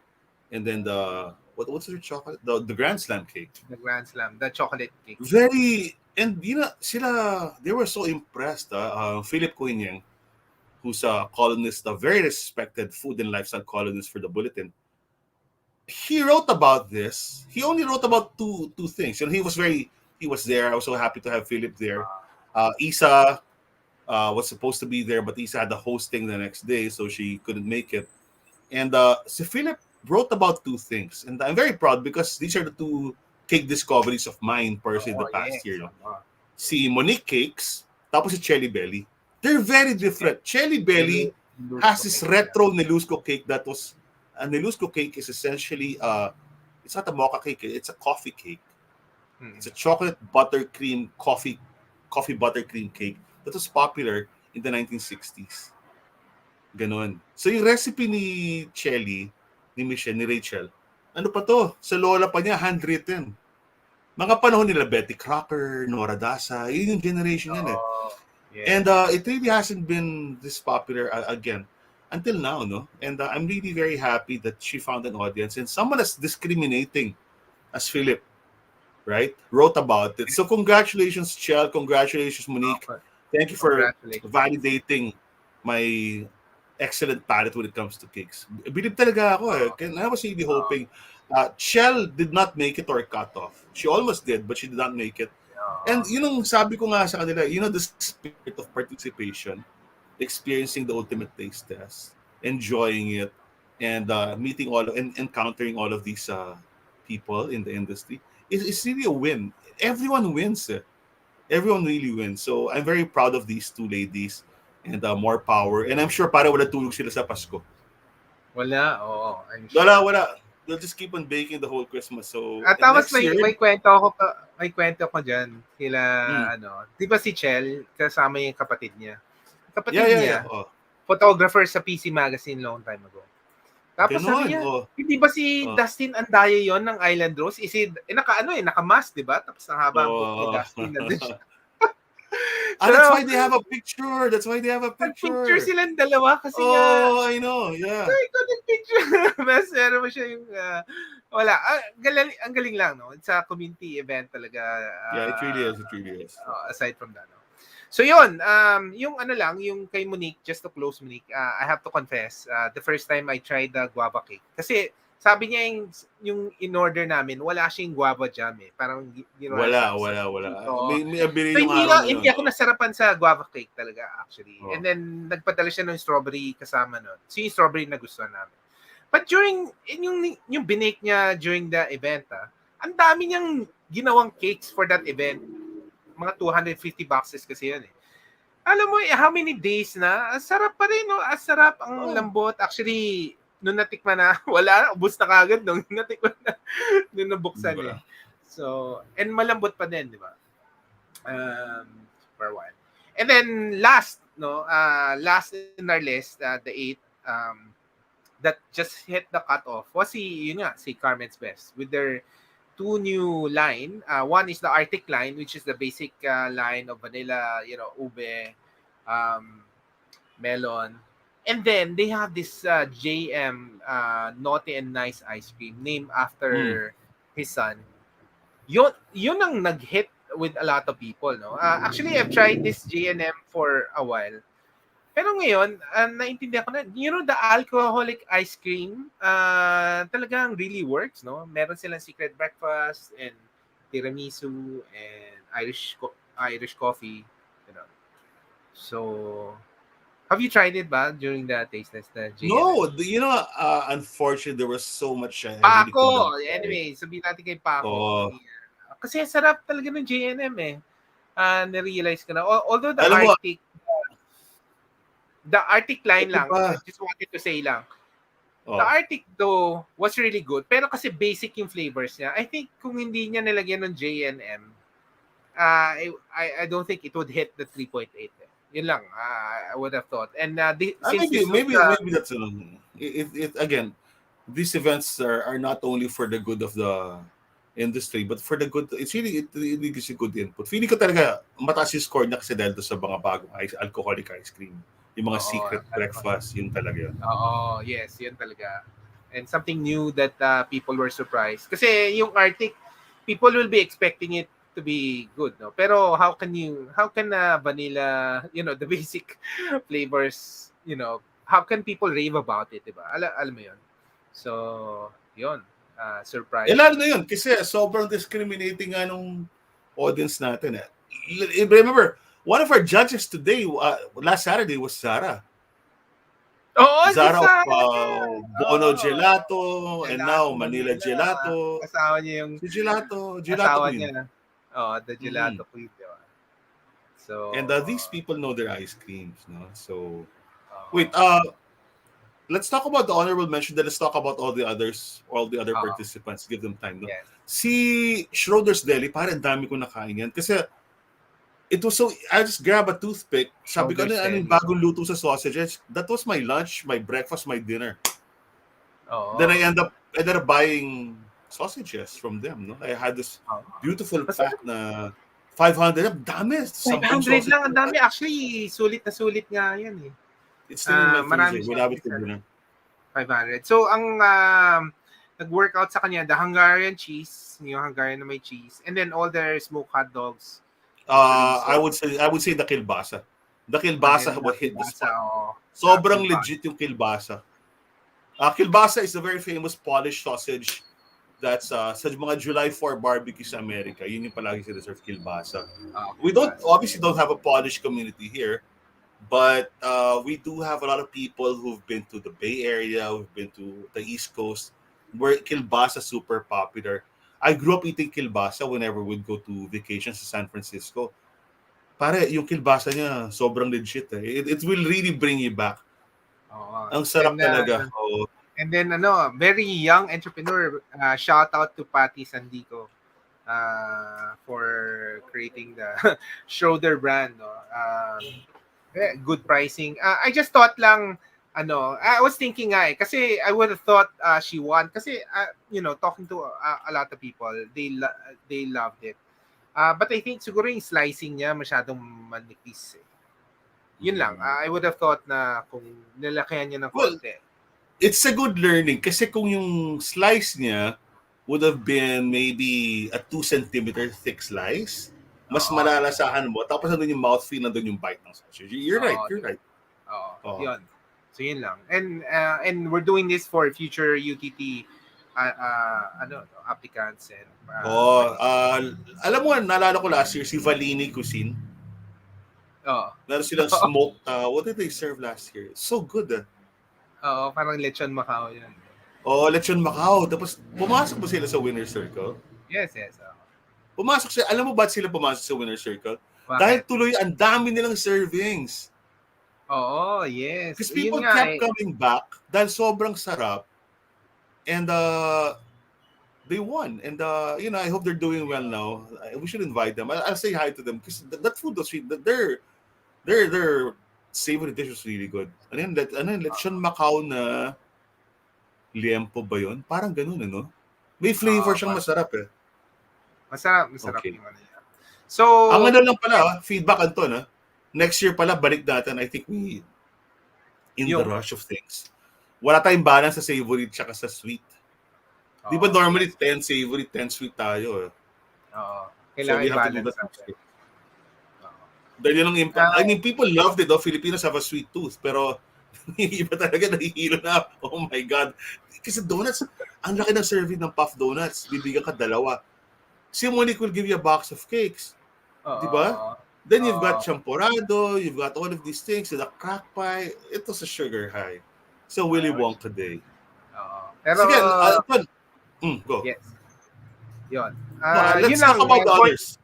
and then the what's her chocolate? The Grand Slam cake. The Grand Slam, the chocolate cake. Very, and they were so impressed. Philip Coinyang, who's a columnist, a very respected food and lifestyle columnist for the Bulletin, he wrote about this. He only wrote about two things. And he was there. I was so happy to have Philip there. Isa was supposed to be there, but Isa had the hosting the next day, so she couldn't make it. And so Philip wrote about 2 things, and I'm very proud because these are the 2 cake discoveries of mine personally the past year. No? Si Monique Cakes, tapos si Chelly Belly. They're very different. Chelly Belly has this retro Nelusco cake that was a Nelusco cake is essentially it's not a mocha cake, it's a coffee cake. It's a chocolate buttercream coffee buttercream cake that was popular in the 1960s. Ganon. So yung recipe ni Chelly, ni Michelle, ni Rachel, ano pa to? Sa lola pa niya, handwritten. Mga panahon nila Betty Crocker, Nora Dasa, yun yung generation yan eh. Yeah. And it really hasn't been this popular again until now, no? And I'm really very happy that she found an audience and someone as discriminating as Philip, right, wrote about it. So congratulations, Chel. Congratulations, Monique. Thank you for validating my excellent palate when it comes to cakes. Bilib talaga ako eh. And I was really hoping. Chel did not make it or cut off. She almost did, but she did not make it. And yun ang sabi ko nga sa kanila, the spirit of participation, experiencing the ultimate taste test, enjoying it, and meeting and encountering all of these people in the industry, it's really a win. Everyone wins. Everyone really wins. So I'm very proud of these 2 ladies and more power. And I'm sure para wala tulog sila sa Pasko. Wala, oo. I'm sure. Wala. They'll just keep on baking the whole Christmas. So at tapos may kwento ko diyan. Sila di ba si Chel kasama yung kapatid niya. Niya. Oh. Photographer sa PC Magazine long time ago. Tapos sabi niya, hindi ba si Dustin Andaya yon ng Island Rose? Naka-mask, di ba? Tapos ang haba ang book ni Dustin nandun siya. That's why they have a picture. Picture silang dalawa kasi I know. Yeah. Ay, ito yung picture. Pero mo siya yung wala. Ang galing lang, no? It's a community event talaga. Yeah, it really is. Aside from that, no? So yun, yung kay Monique, just to close Monique, I have to confess, the first time I tried the guava cake. Kasi sabi niya yung in-order namin, wala siyang guava jam eh. Parang wala. May ability so, hindi ako nasarapan sa guava cake talaga actually. And then nagpadala siya ng strawberry kasama nun. So yung strawberry na gusto namin. But yung binake niya during the event, ang dami niyang ginawang cakes for that event. Mga 250 boxes kasi yun eh. Alam mo, how many days na? Ang sarap pa rin, no? Ang sarap, ang Oh, lambot. Actually, nung natikman na, wala, ubus na kagad nung natikman na, nung nabuksan eh. diba? So, and malambot pa din, di ba? For a while. And then last, no, last in our list, the eighth, that just hit the cutoff was si Carmen's Best with their two new line. One is the Arctic line, which is the basic line of vanilla, ube, um, melon. And then they have this JM Naughty and Nice ice cream named Mm. after his son. Yun ang nag-hit with a lot of people, no? Actually, I've tried this JNM for a while. Pero ngayon, naintindihan ko na, the alcoholic ice cream talagang really works, no? Meron silang secret breakfast and tiramisu and Irish coffee, you know. So, have you tried it ba during the taste test, the JNM? No, unfortunately, there was so much I really could not Paco! try. Anyway, sabihin natin kay Paco. Oh, Yeah. Kasi sarap talaga ng JNM eh. Na-realize ko na. Although alam mo, the Arctic line ito lang, I pa. just wanted to say lang, the Oh, Arctic though was really good, pero kasi basic yung flavors niya. I think kung hindi niya nilagyan ng JNM, I don't think it would hit the 3.8. Yun lang, I would have thought. And since maybe this was maybe that's again. These events are not only for the good of the industry but for the good. It really gives you good input. Feeling ko talaga mataas yung score niya kasi dahil doon sa mga bagong alcoholic ice cream, yung mga oo, secret breakfast, yun talaga yun. oo, yes, yun talaga. And something new that people were surprised. Kasi yung Arctic, people will be expecting it to be good, no? Pero how can vanilla, the basic flavors, how can people rave about it, diba? Alam mo yun? So, yun, Lalo surprising. na yun kasi sobrang discriminating nga nung audience natin. Remember, one of our judges today, last Saturday, was Zara. Oo, si Zara of Sarah! Bono Oo, Gelato, and now Gelato Manila Manila. Gelato. Kasama niya yung Si Gelato asawa Queen. niya. Oo, the Mm-hmm. Gelato Queen, diba? And So, these people know their ice creams, no? So, oo. wait, let's talk about the honorable mention. Then let's talk about all the other Oo. participants. Give them time, no? Yes. Si Schroeder's Deli, parang dami ko nakain yan. Kasi it was so, I just grab a toothpick. Sabi ko, Shoulders ano yung deli. bagong luto sa sausages? That was my lunch, my breakfast, my dinner. Then Oo. I ended up buying sausages from them, no? I had this Oo. beautiful Masarap. pack na 500. Ang dami, 10 500 sausage. lang. Ang dami. Actually, sulit na sulit nga yan eh. It's still in my Marami freezer. We'll siyang have it for isa. dinner. 500. So, ang nag-workout sa kanya, the Hungarian cheese, yung Hungarian na may cheese, and then all their smoked hot dogs with I chorizo. would say the kielbasa. The And kielbasa then the would hit the kielbasa, spot. oo. The Sobrang kielbasa. legit yung kielbasa. Kielbasa is a very famous Polish sausage that's sa mga July 4 barbecue sa America. Yun yung palagi sinaserve kielbasa. We Kielbasa. obviously don't have a Polish community here, but we do have a lot of people who've been to the Bay Area, who've been to the East Coast, where kielbasa super popular. I grew up eating kielbasa whenever we'd go to vacation sa San Francisco. Pare, yung kielbasa niya, sobrang legit eh. It will really bring you back. Oo. Ang sarap talaga. Oh. And then, very young entrepreneur, shout out to Patty Sandico for creating the Schroeder brand. No? Good pricing. I just thought lang, I was thinking nga kasi I would have thought she won. Kasi, talking to a lot of people, they loved it. But I think siguro yung slicing niya masyadong manipis eh. Yun lang. I would have thought na kung nilakayan niya ng Well, konti. it's a good learning kasi kung yung slice niya would have been maybe a 2 centimeter thick slice, mas Oo, diba? malalasahan mo. Tapos nandun yung mouthfeel, nandun yung bite ng sausage. You're right, Oo, you're diba? right. Oo, Oh. yun. So yun lang. And we're doing this for future UTT applicants and Alam mo, naalala ko last year, si Valini Cuisine. Oo. Meron silang smoked, what did they serve last year? So good. Oo, parang lechon Macau yun. Lechon Macau. Tapos, pumasok ba sila sa winner circle? Yes, yes. Pumasok siya. Alam mo ba sila pumasok sa winner circle? Dahil Bakit? tuloy ang dami nilang servings. Oo, yes. Because Yun people nga kept eh. coming back dahil sobrang sarap. And they won. And I hope they're doing well now. We should invite them. I'll say hi to them because that food was sweet. Their savory dish was really good. Lechon Macau na liempo ba yun? Parang ganun, ano? May flavor siyang Parang masarap eh. masarap Okay. yung ano niya. So, Ang ano lang pala, feedback Anton, next year pala, balik natin. I think we, in the yung, rush of things, wala tayong balance sa savory tsaka sa sweet. Di ba normally yes. 10 savory, 10 sweet tayo eh. Oo. So Kailangan we have to do i-balance that next natin. year. Oo. Dahil yun ang impact. I Ah, mean, people loved it. Filipinos have a sweet tooth. Pero iba talaga nahihilo na. Oh my God. Kasi donuts, ang laki ng serving ng puff donuts. Bibigyan ka dalawa. Si Monique will give you a box of cakes. Di ba? oo. Then you've got Oo. champorado, you've got all of these things, the crack pie. It was a sugar high. So Willy Oo. Wonka day. Pero, Sige, Anton. Go. yes. Yun. No, Yun let's lang. talk about the others.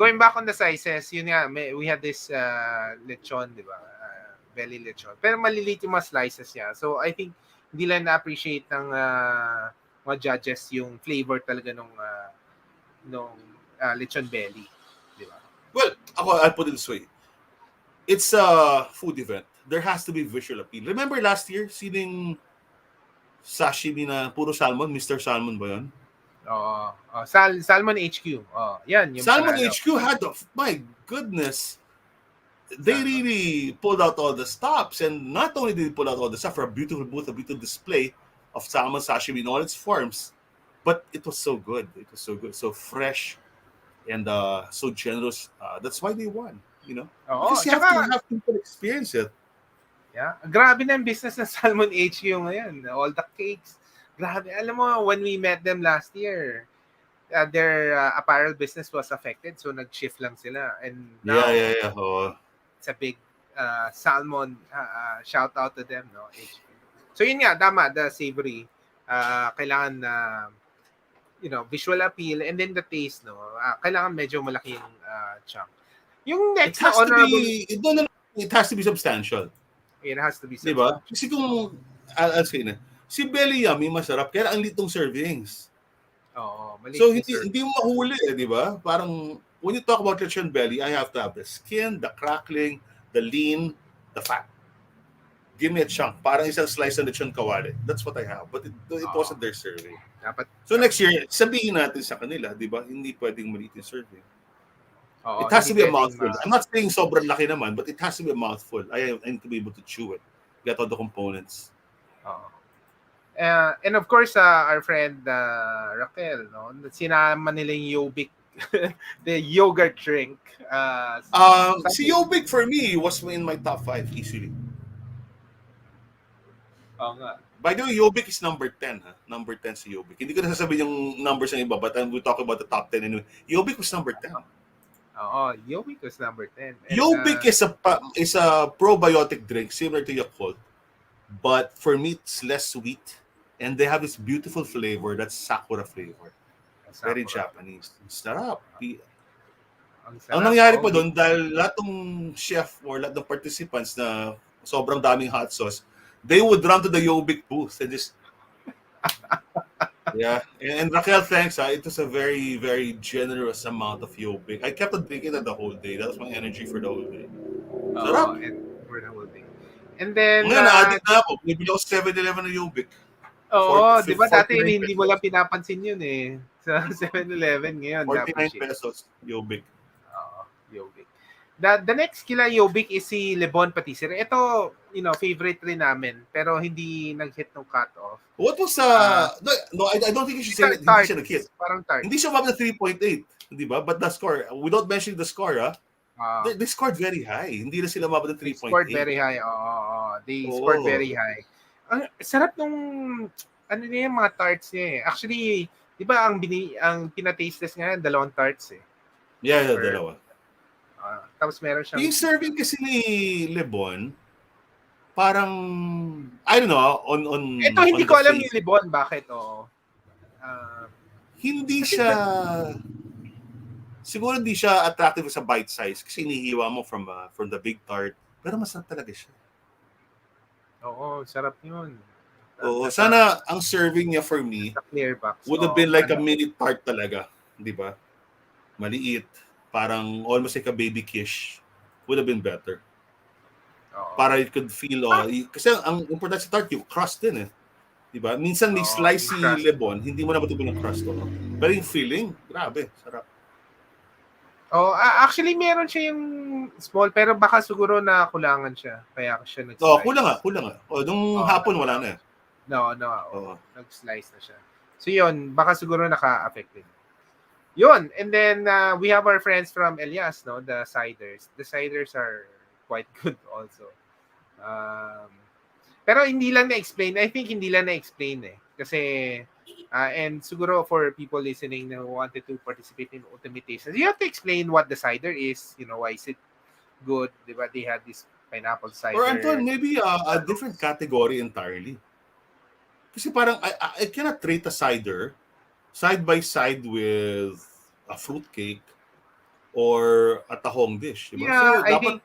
Going back on the sizes, yun nga, we had this lechon, di ba? Belly lechon. Pero maliliit yung mga slices niya. So, I think, hindi lang na-appreciate ng mga judges yung flavor talaga nung lechon belly. Di ba? Well, I'll put it this way. It's a food event. There has to be visual appeal. Remember last year, sining sashimi na puro salmon? Mr. Salmon ba yun? Oo. Salmon HQ. Yan, yung Salmon panalo. HQ had, my goodness, they Salmon. really pulled out all the stops. And not only did they pull out all the stuff for a beautiful booth, a beautiful display of salmon sashimi in all its forms, but it was so good. It was so good, so fresh, and so generous. That's why they won, Oo. because you have to Tsaka, have people experience it. yeah, grabe na yung business ng Salmon HQ ngayon. All the cakes. Grabe. Alam mo, when we met them last year, their apparel business was affected. So, nag-shift lang sila. And Yeah, now, yeah, yeah. Oh. it's a big salmon shout out to them, no? HQ. So, yun nga, tama, the savory. Kailangan na, visual appeal and then the taste, no? Kailangan medyo malaki yung chunk. Yung It next na has to honorable, be. It has to be substantial. it has to be Di substantial. ba? Kasi kung, I'll say na, si Belly Yummy masarap, kaya ang litong servings. Oo, maliit So, yung hindi mo mahuli di ba? Parang, when you talk about lechon belly, I have to have the skin, the crackling, the lean, the fat. Give me a chunk. Parang isang slice ng lechon kawali. That's what I have. But it wasn't their serving. Dapat, So, next year, sabihin natin sa kanila, di ba? Hindi pwedeng maliit yung serving. It has hindi to be a pwedeng mouthful. I'm not saying sobrang laki naman, but it has to be a mouthful. I need to be able to chew it. Get all the components. And of course, our friend Raquel, no? Sinama nila yung Yobik, the yogurt drink. Si Yobik for me was in my top 5 easily. Nga. By the way, Yobik is number 10. Number 10 si Yobik. Hindi ko na sasabihin yung numbers ng iba, but we talk about the top 10 anyway. Yobik was number 10. Yobik was number 10. And, Yobik is a probiotic drink similar to Yakult, but for me it's less sweet, and they have this beautiful flavor that's sakura flavor. Very Japanese. Sarap. Ang nangyari pa doon, dahil lahat ng chef or lahat ng participants na sobrang daming hot sauce, they would run to the Yobik booth and just yeah. And Raquel, thanks. It was a very, very generous amount of Yobik. I kept on drinking it the whole day. That was my energy for the whole day. Sarap. And for the whole day. And then, ngayon, na-addict na ako. Bibili ako 7-Eleven ng Yobik. Di ba dati hindi mo lang pinapansin yun eh. Sa 7-Eleven ngayon. 49 pesos, Yobik. Yobik. The next kila Yobik is si Lebon Patisserie. Ito, favorite rin namin. Pero hindi nag-hit ng cut-off. What was no, I don't think you should say that hindi siya nag-hit. Parang tart. Hindi siya umabot na 3.8, di ba? But the score, without mentioning the score, they scored very high. Hindi na sila umabot na 3.8. They scored very high. They scored very high. Ang sarap nung yung mga tarts niya eh. Actually, di ba ang pina-taste test nga 2 tarts eh. Yeah, dalawa. Tapos meron siyang yung serving kasi ni Lebon, parang, I don't know, Ito, on hindi the ko alam face, yung Libon. Bakit? Oo. Ah, hindi kasi, siya, siguro hindi siya attractive sa bite size kasi inihiwa mo from the big tart. Pero masarap talaga siya. oo, sarap yun. Oo, Nasa, sana ang serving niya for me nasa clear box. would have Oo, been like a ano. mini tart talaga, di ba? Maliit, parang almost like a baby quiche. Would have been better. Oo. Para you could feel, kasi ang important sa tart, yung crust din eh. Di ba? Minsan may Oo, yung slicey crust. lebon, hindi mo na matubig ng crust. Oh. Pero yung filling, grabe, sarap. Oh, actually meron siya yung small pero baka siguro na kulangan siya kaya siya No, kulang nga, nag-slice. kulang nga. O, nung Oh, hapon wala na eh. no, Oo. nag-slice na siya. So yun, baka siguro naka-affect din. Yun, and then we have our friends from Elias, no, the ciders. The ciders are quite good also. Um, pero hindi lang na-explain. I think hindi lang na-explain eh. Kasi and siguro for people listening na wanted to participate in ultimate tastes, you have to explain what the cider is, why is it good, di ba? They had this pineapple Or Anton, cider. maybe a different category entirely. Kasi parang I cannot rate a cider side by side with a fruitcake or a tahong dish, diba? Yeah, So I dapat think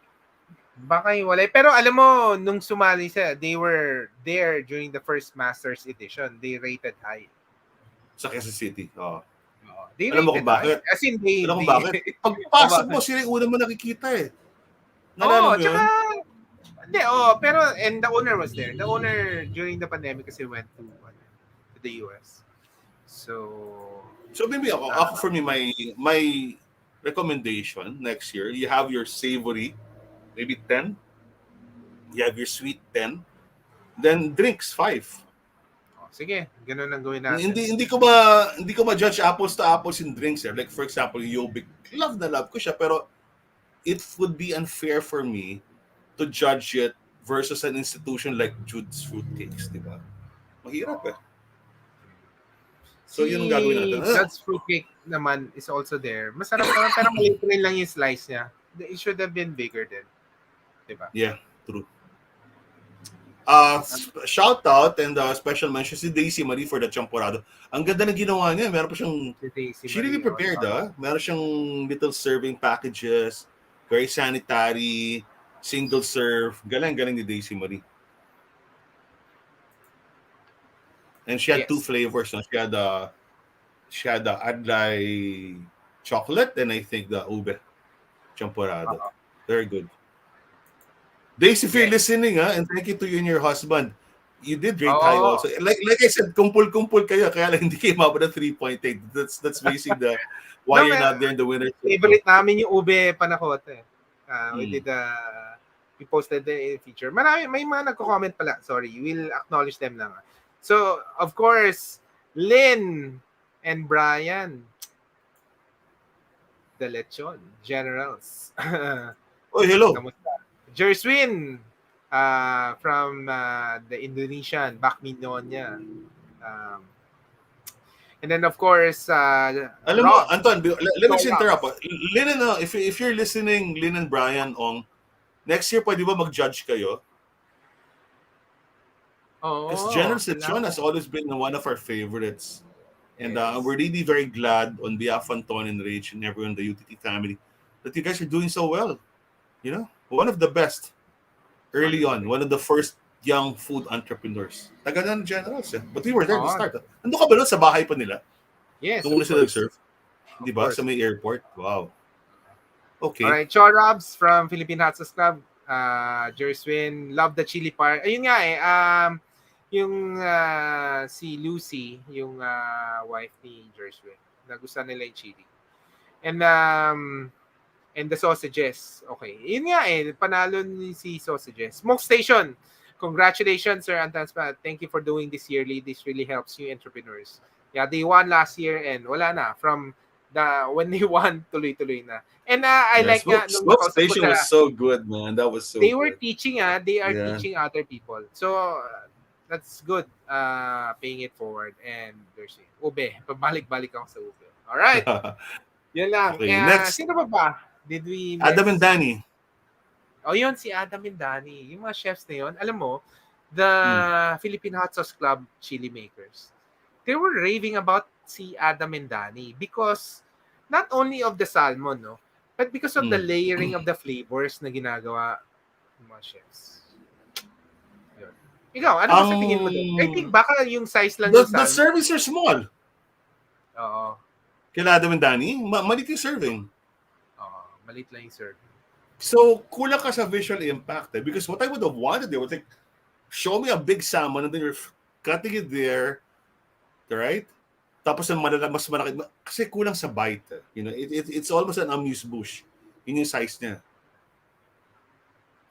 baka hiwalay. Pero alam mo, nung sumali siya, they were there during the first Masters Edition. They rated high. sa Quezon City. Oh. They Alam mo rated kung high. bakit? As in, they, Alam mo kung they, bakit? Pagpasok mo, bakit? sila yung una mo nakikita eh. Nalala Oh, mo tsaka, yun? hindi, pero, and the owner was there. The owner, during the pandemic, kasi went to the US. So, So maybe ako for me, my recommendation next year, you have your savory, maybe 10. You have your sweet 10. Then drinks 5. sige, ganun ang gawin natin. Hindi ko ma-judge apples to apples in drinks eh. Like for example, Yobik, love na love ko siya pero it would be unfair for me to judge it versus an institution like Jude's Fruitcakes, di ba? Mahirap eh. So yun ang gagawin natin. Si Judge Fruitcake naman is also there. Masarap naman, pero maliit rin lang yung slice niya. It should have been bigger din. Diba? Yeah, true. Shout out and special mention si Daisy Marie for the champorado. Ang ganda ng ginawa niya. Meron pa siyang, Si she really Marie, prepared Meron siyang little serving packages, very sanitary, single serve. Galing-galing ni Daisy Marie. And she had 2 yes. flavors. No? She had the Adlai chocolate and I think the ube champorado. Very good. Daisy, if you're listening, and thank you to you and your husband. You did rate high also. Like I said, kumpul-kumpul kayo, kaya lang hindi kayo mabot ng 3.8. That's basically the why you're not there in the winner's circle. Favorite namin yung ube panakote. We posted the feature. May mga nagko-comment pala. Sorry, we'll acknowledge them lang. So, of course, Lynn and Brian, the Lechon Generals. Oh, hello. Kamusta? Jerswin, from the Indonesian, Bakmi Nonya. And then, of course, Alam mo, Rob. Anton, let me just interrupt. Lynn, if you're listening, Lynn and Brian, next year, pwede ba mag-judge kayo? Because General Lechon has always been one of our favorites. And we're really very glad on behalf of Anton and Rach and everyone in the UTT family that you guys are doing so well. One of the best early on. One of the first young food entrepreneurs. Taga ng Generals. But we were there to start. Ando ka ba nun sa bahay pa nila? Yes, nung una sila nag-serve? Di ba? Sa may airport. Wow. Okay. Alright, Chorabs from Philippine Hot Sauce Club. Jerswin, love the chili part. Ayun nga yung si Lucy, yung wife ni Jerswin. Nagustuhan nila yung chili. And the sausages. Okay. Yun nga panalo ni si sausages. Smoke Station. Congratulations, Sir Anton Spanky. Thank you for doing this yearly. This really helps you entrepreneurs. Yeah, they won last year and wala na. From when they won, tuloy-tuloy na. And I like Smoke Station was so good, man. That was so they good. were teaching, they are teaching other people. So, that's good. Paying it forward. And there's ube. Pabalik-balik ako sa ube. Alright. Yan lang. Okay, next. Sino ba? Did we miss? Adam and Danny. Oh, yun, si Adam and Danny. Yung mga chefs na yun, alam mo, the Mm. Philippine Hot Sauce Club chili makers, they were raving about si Adam and Danny because not only of the salmon, no, but because of the Mm. layering of the flavors na ginagawa ng mga chefs. Yun. Ikaw, ano ba sa tingin mo doon? I think Ang baka yung size lang ng the salmon. servings are small. Oo. Kila Adam and Danny, maliit yung serving. Oo. Malit lang yung serving. So, kulang ka sa visual impact. Because what I would have wanted, they would like, show me a big salmon and then you're cutting it there, right? Tapos mas malaki. Kasi kulang sa bite. You know, it's almost an amuse-bouche. Yun yung size niya.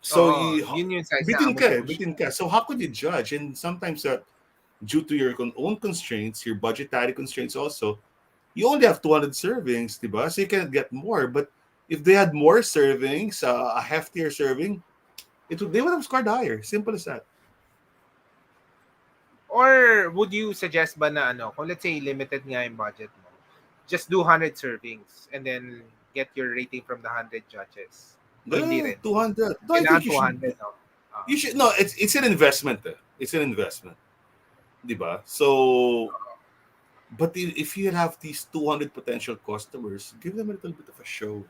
So, Oo. Yun yung size na bitin ka amuse-bouche. bitin ka. So, how could you judge? And sometimes due to your own constraints, your budgetary constraints also, you only have 200 servings, diba? So you can get more. But if they had more servings, a heftier serving, they would have scored higher. Simple as that. Or would you suggest ba na ano, kung let's say limited nga yung budget mo, just do 100 servings and then get your rating from the 100 judges? O hindi rin? 200. No, I Kailangan think you should. 200, no? Ah. You should. No, it's an investment. It's an investment, diba? So, but if you have these 200 potential customers, give them a little bit of a show,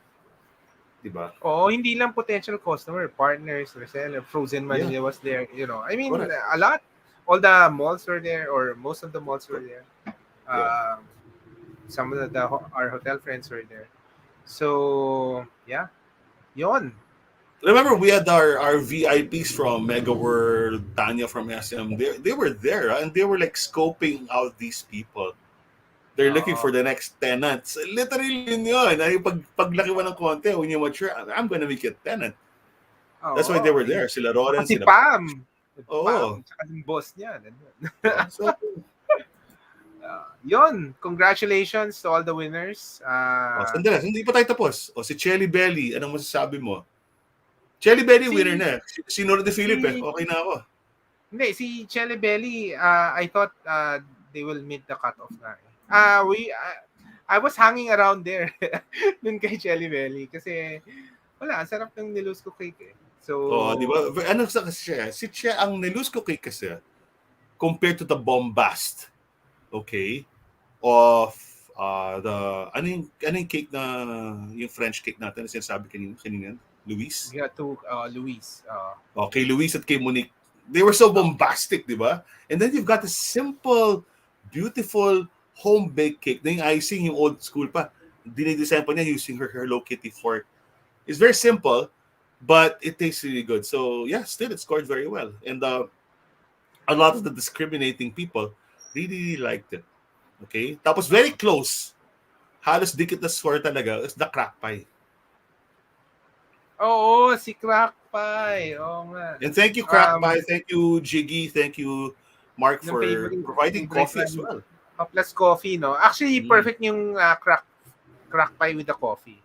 diba? Oo, hindi lang potential customer, partners, reseller, Frozen Yeah, Manila was there, you know. I mean, correct. a lot. All the malls were there, or most of the malls were there. Yeah. Some of our hotel friends were there. So, yeah, yon. Remember, we had our VIPs from Mega World, Tanya from SM. They were there, and they were like scoping out these people. They're looking Oo. for the next tenants. Literally yun. Ay, paglaki mo ng konti, when you mature, I'm gonna make it tenant. That's why they were there. Sila Roren, Si sila... Pam. Oo. Pam, tsaka yung boss niya. Diba? So, Yun, congratulations to all the winners. sandali, hindi pa tayo tapos. Si Chelly Belly, anong masasabi mo? Chelly Belly, winner na. Sinunod ni Philip Okay na ako. Hindi, si Chelly Belly, I thought they will meet the cutoff na. I was hanging around there dun kay Chelly Belly kasi wala, ang sarap ng nilusco cake eh. So, di ba? Ano sa siya? Si Che, ang nilusco cake kasi, compared to the bombast, okay, of ano yung cake na, yung French cake natin, sinasabi kanina, Luis? yeah, to Luis. Okay, Luis at kay Monique. They were so bombastic, di ba? And then you've got a simple, beautiful, home-baked cake. Na yung icing, yung old school pa. Dinidesign pa niya using her Hello Kitty fork. It's very simple, but it tastes really good. So, yeah, still it scored very well. And a lot of the discriminating people really liked it. Okay? Tapos very close. Halos dikit na score talaga is the crack pie. Oo, si Crack Pie. Oo nga. And thank you, Crack Pie. Thank you, Jiggy. Thank you, Mark, for providing coffee as well. Plus coffee, no? Actually, perfect yung crack pie with the coffee.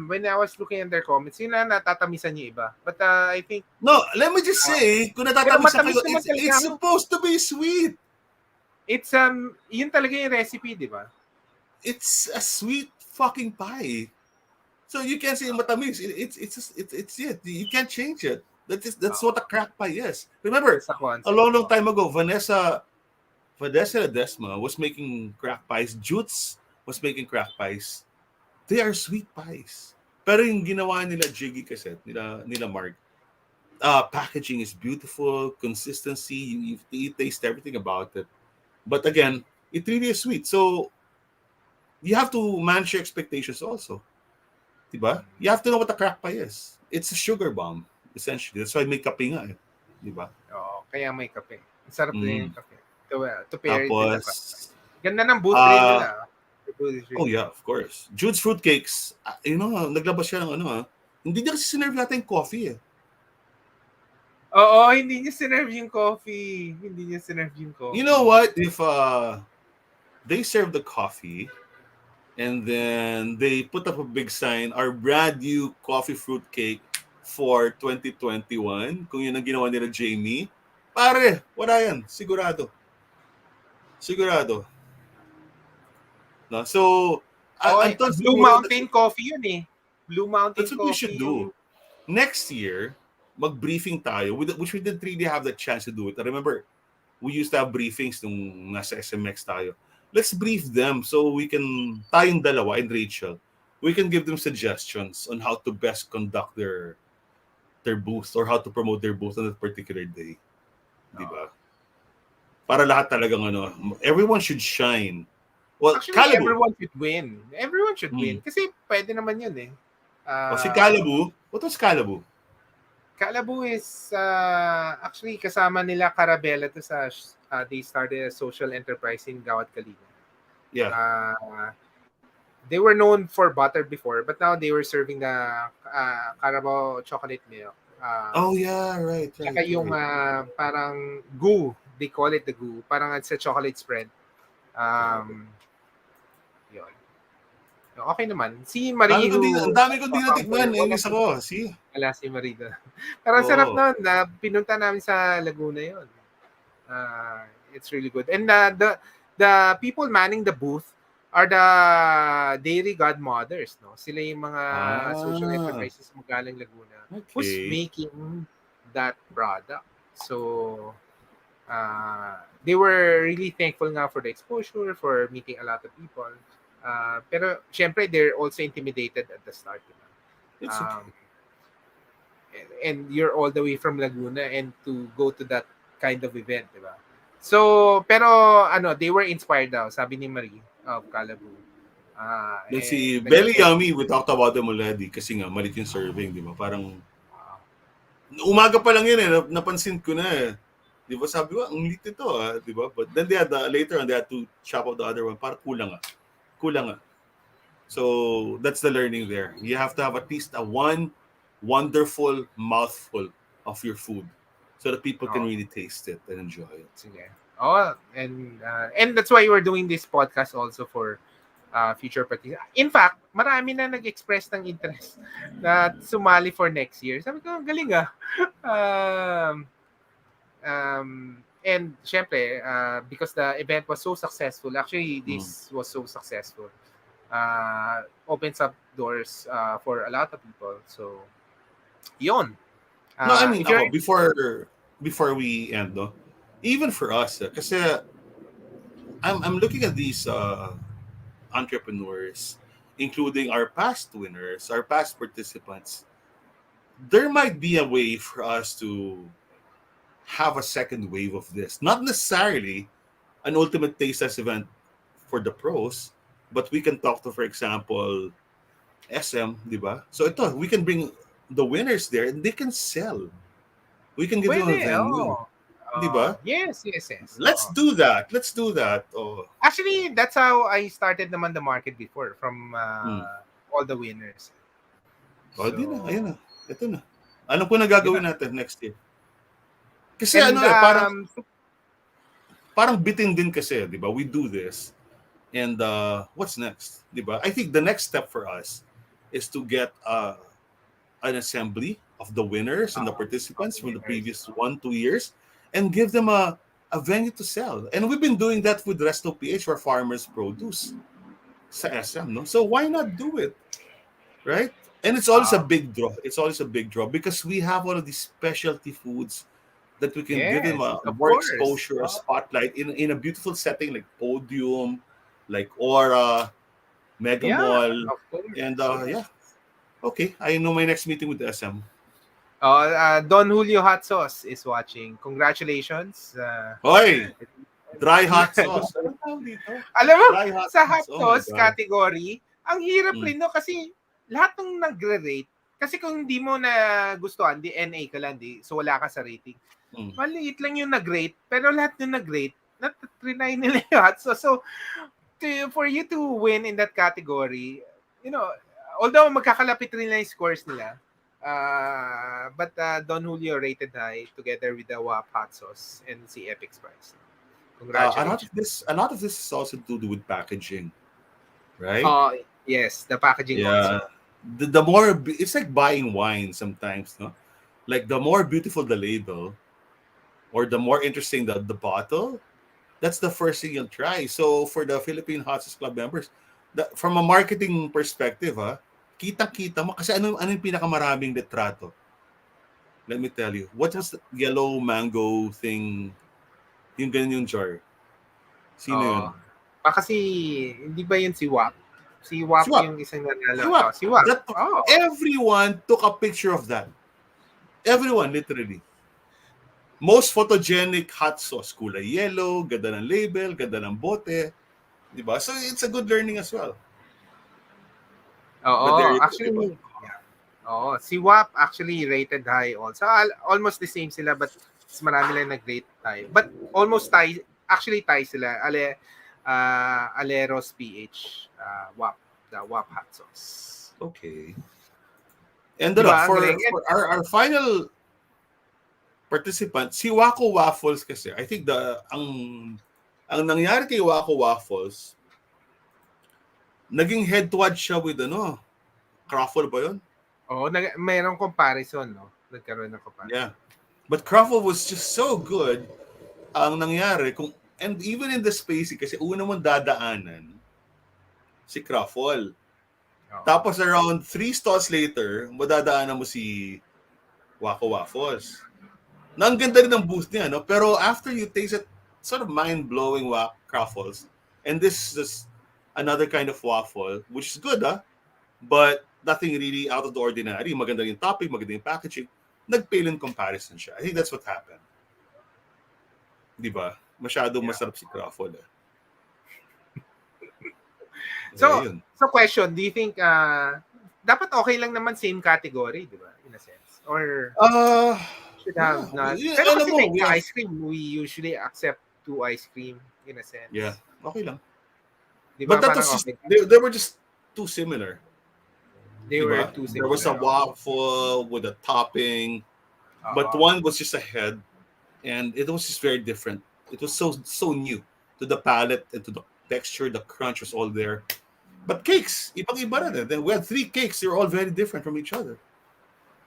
When I was looking at their comments, yun na natatamisan yung iba. But I think... No, let me just say, kung natatamisan kayo, it's supposed to be sweet. It's, yun talaga yung recipe, di ba? It's a sweet fucking pie. So you can't say matamis. It's it. You can't change it. That's what a crack pie is. Remember, a long time ago, Vanessa Ledesma was making crack pies. Jutes was making crack pies. They are sweet pies. Pero yung ginawa nila Jiggy kasi, nila Mark, packaging is beautiful, consistency, you taste everything about it. But again, it really is sweet. So you have to manage your expectations also. Diba? You have to know what a crack pie is. It's a sugar bomb, essentially. That's why may kape nga eh. Diba? Oo, kaya may kape. Sarap din yung kape. To pair it with the kape. Ganda ng boot nila. Oh yeah, of course. Jude's Fruitcakes, naglabas siya ng hindi niya kasi sinerve natin yung coffee eh. Oo, hindi niya sinerve yung coffee. You know what? If they serve the coffee, and then they put up a big sign, our brand new coffee fruit cake for 2021. Kung yun ang ginawa nila Jamie, pare, wala yan. Sigurado. No? So, Anton, Blue Mountain Coffee yun eh. Blue Mountain that's what Coffee. we should do. next year, mag-briefing tayo, which we didn't really have the chance to do it. I remember, we used to have briefings nung nasa SMX tayo. Let's brief them so we can, tayong dalawa and Rachel, we can give them suggestions on how to best conduct their booth or how to promote their booth on that particular day. Di Oo. ba? Para lahat talagang everyone should shine. Well, Actually, Calibu. everyone should win. Everyone should Hmm. win. Kasi pwede naman yun eh. O si Calibu, what was Calibu? Calabu is actually kasama nila Carabela to sa they started a social enterprise in Gawad Kalinga. Yeah. They were known for butter before, but now they were serving the Carabao chocolate milk. Oh yeah, right. Tsaka yung parang goo, they call it the goo. Parang it's a chocolate spread. Yun. Okay naman. Si Marie Ang who dami ko din founder, natikman. one Yung of isa the ko. See? wala si Marie doon. Pero ang sarap Oo. nun. Pinunta namin sa Laguna yun. It's really good. And the people manning the booth are the dairy godmothers, no? Sila yung mga social enterprises magaling Laguna who's Okay. making that product. So they were really thankful nga for the exposure, for meeting a lot of people. Pero syempre they're also intimidated at the start. It's okay. And you're all the way from Laguna and to go to that kind of event, di ba? So, pero they were inspired daw, sabi ni Marie of Calabu. Si Belly Yummy, we talked about them already kasi nga malit yung serving, di ba? Parang umaga pa lang yun eh, napansin ko na eh. Di ba sabi ko, ang lit ito di ba? But then later on, they had to chop out the other one. Parang kulang ah. So, that's the learning there. You have to have at least one wonderful mouthful of your food so that people can really taste it and enjoy it. Sige. And that's why we're doing this podcast also for future participants. In fact, marami na nag-express ng interest na sumali for next year. Sabi ko, galing ah. And syempre, because the event was so successful, actually this was so successful, opens up doors for a lot of people. So, yun. No, I mean, before we end, no, even for us, kasi I'm looking at these entrepreneurs, including our past winners, our past participants. There might be a way for us to have a second wave of this. Not necessarily an ultimate taste test event for the pros, but we can talk to, for example, SM, di ba? So we can bring the winners there and they can sell. We can give them a venue. Di ba? Yes. Let's do that. Oh. Actually, that's how I started naman the market before, from all the winners. So, di na, ayun na. Ito na. Ano po na gagawin natin next year? Kasi parang bitin din kasi, di ba? We do this. And what's next? Di ba? I think the next step for us is to get an assembly of the winners and the participants from the previous 1-2 years and give them a venue to sell. And we've been doing that with Resto PH for farmers produce sa SM, no? So why not do it? Right? And it's always a big draw. It's always a big draw because we have all of these specialty foods that we can give them more exposure, a spotlight in a beautiful setting like Podium, like Aura, Mega Mall. And okay, I know my next meeting with the SM. Don Julio Hot Sauce is watching. Congratulations. Hoy! Dry hot sauce. Alam mo, sa hot sauce category, ang hirap rin no kasi lahat ng nagre-rate, kasi kung hindi mo na gustuhan, di NA ka lang, so wala ka sa rating. Maliit lang yung nag-rate, pero lahat yung nag-rate, na-trinay nila yung hot sauce. So, for you to win in that category, although magkakalapit rin lang yung scores nila, but Don Julio rated high together with the WAP hot sauce and si Epic's price. Congratulations. A lot of this is also to do with packaging, right? Yes, the packaging also. The more it's like buying wine sometimes, no? Like the more beautiful the label, or the more interesting the bottle, that's the first thing you'll try. So for the Philippine Hot Sauce Club members, from a marketing perspective, kita mo, kasi ano yung pinakamaraming litrato? Let me tell you. What was the yellow mango thing? Yung ganyan yung jar. Sino Oo. yun? Kasi, hindi ba yun si WAP? Si Si WAP Wap. yung isang nanalo. Si Wap. Si WAP. That, Oo. everyone took a picture of that. Everyone, literally. Most photogenic hot sauce. Kulay yellow, ganda ng label, ganda ng bote. Diba? So, it's a good learning as well. But there Oo. you go, diba? Actually, yeah. Oo. Si WAP actually rated high also. Almost the same sila but mas marami lang nag-rate high. But almost tie. Actually tie sila. Aleros PH. WAP. The WAP hot sauce. Okay. And Di ba? Ang for galing. our final participant, si Waco Waffles kasi, I think ang nangyari kay Waco Waffles, naging head-to-head siya with Crawford ba yun? Oo. Mayroong comparison, no? Nagkaroon ng comparison. Yeah. But Crawford was just so good. Ang nangyari, and even in the space, kasi una mong dadaanan, si Crawford. Oo. Tapos around 3 stalls later, madadaanan mo si Waco Waffles. Na ang ganda rin ng booth niya, no? Pero after you taste it, sort of mind-blowing Crawfles. And this is another kind of waffle, which is good, but nothing really out of the ordinary. Maganda yung topping, maganda yung packaging. Nag-pale in comparison siya. I think that's what happened. Di ba? Masyadong masarap si Crawford. So question, do you think dapat okay lang naman same category, di ba? In a sense. Or should have not. Pero kasi like the ice cream, we usually accept 2 ice cream in a sense. Yeah, okay lang. Diba? But that was just, they were just too similar. They were too similar. There was a waffle with a topping, but one was just a head, and it was just very different. It was so new to the palate and to the texture. The crunch was all there. But cakes, ibang-iba rin. Then we had 3 cakes. They're all very different from each other.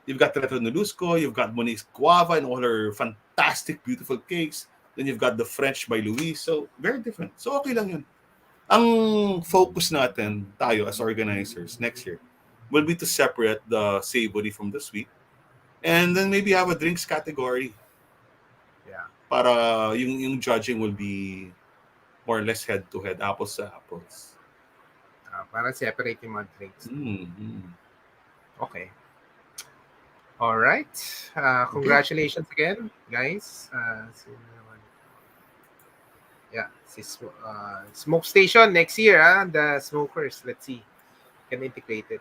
You've got Retro Nelusco, you've got Monique's Guava and all her fantastic, beautiful cakes. Then you've got the French by Louise. So, very different. So, okay lang yun. Ang focus natin, tayo as organizers next year, will be to separate the savory from the sweet. And then maybe have a drinks category. Yeah. Para yung judging will be more or less head-to-head, apples to apples. Para separate yung mga drinks. Mm-hmm. Okay. All right. Congratulations again, guys. Smoke Station next year. The smokers. Let's see. Can integrate it.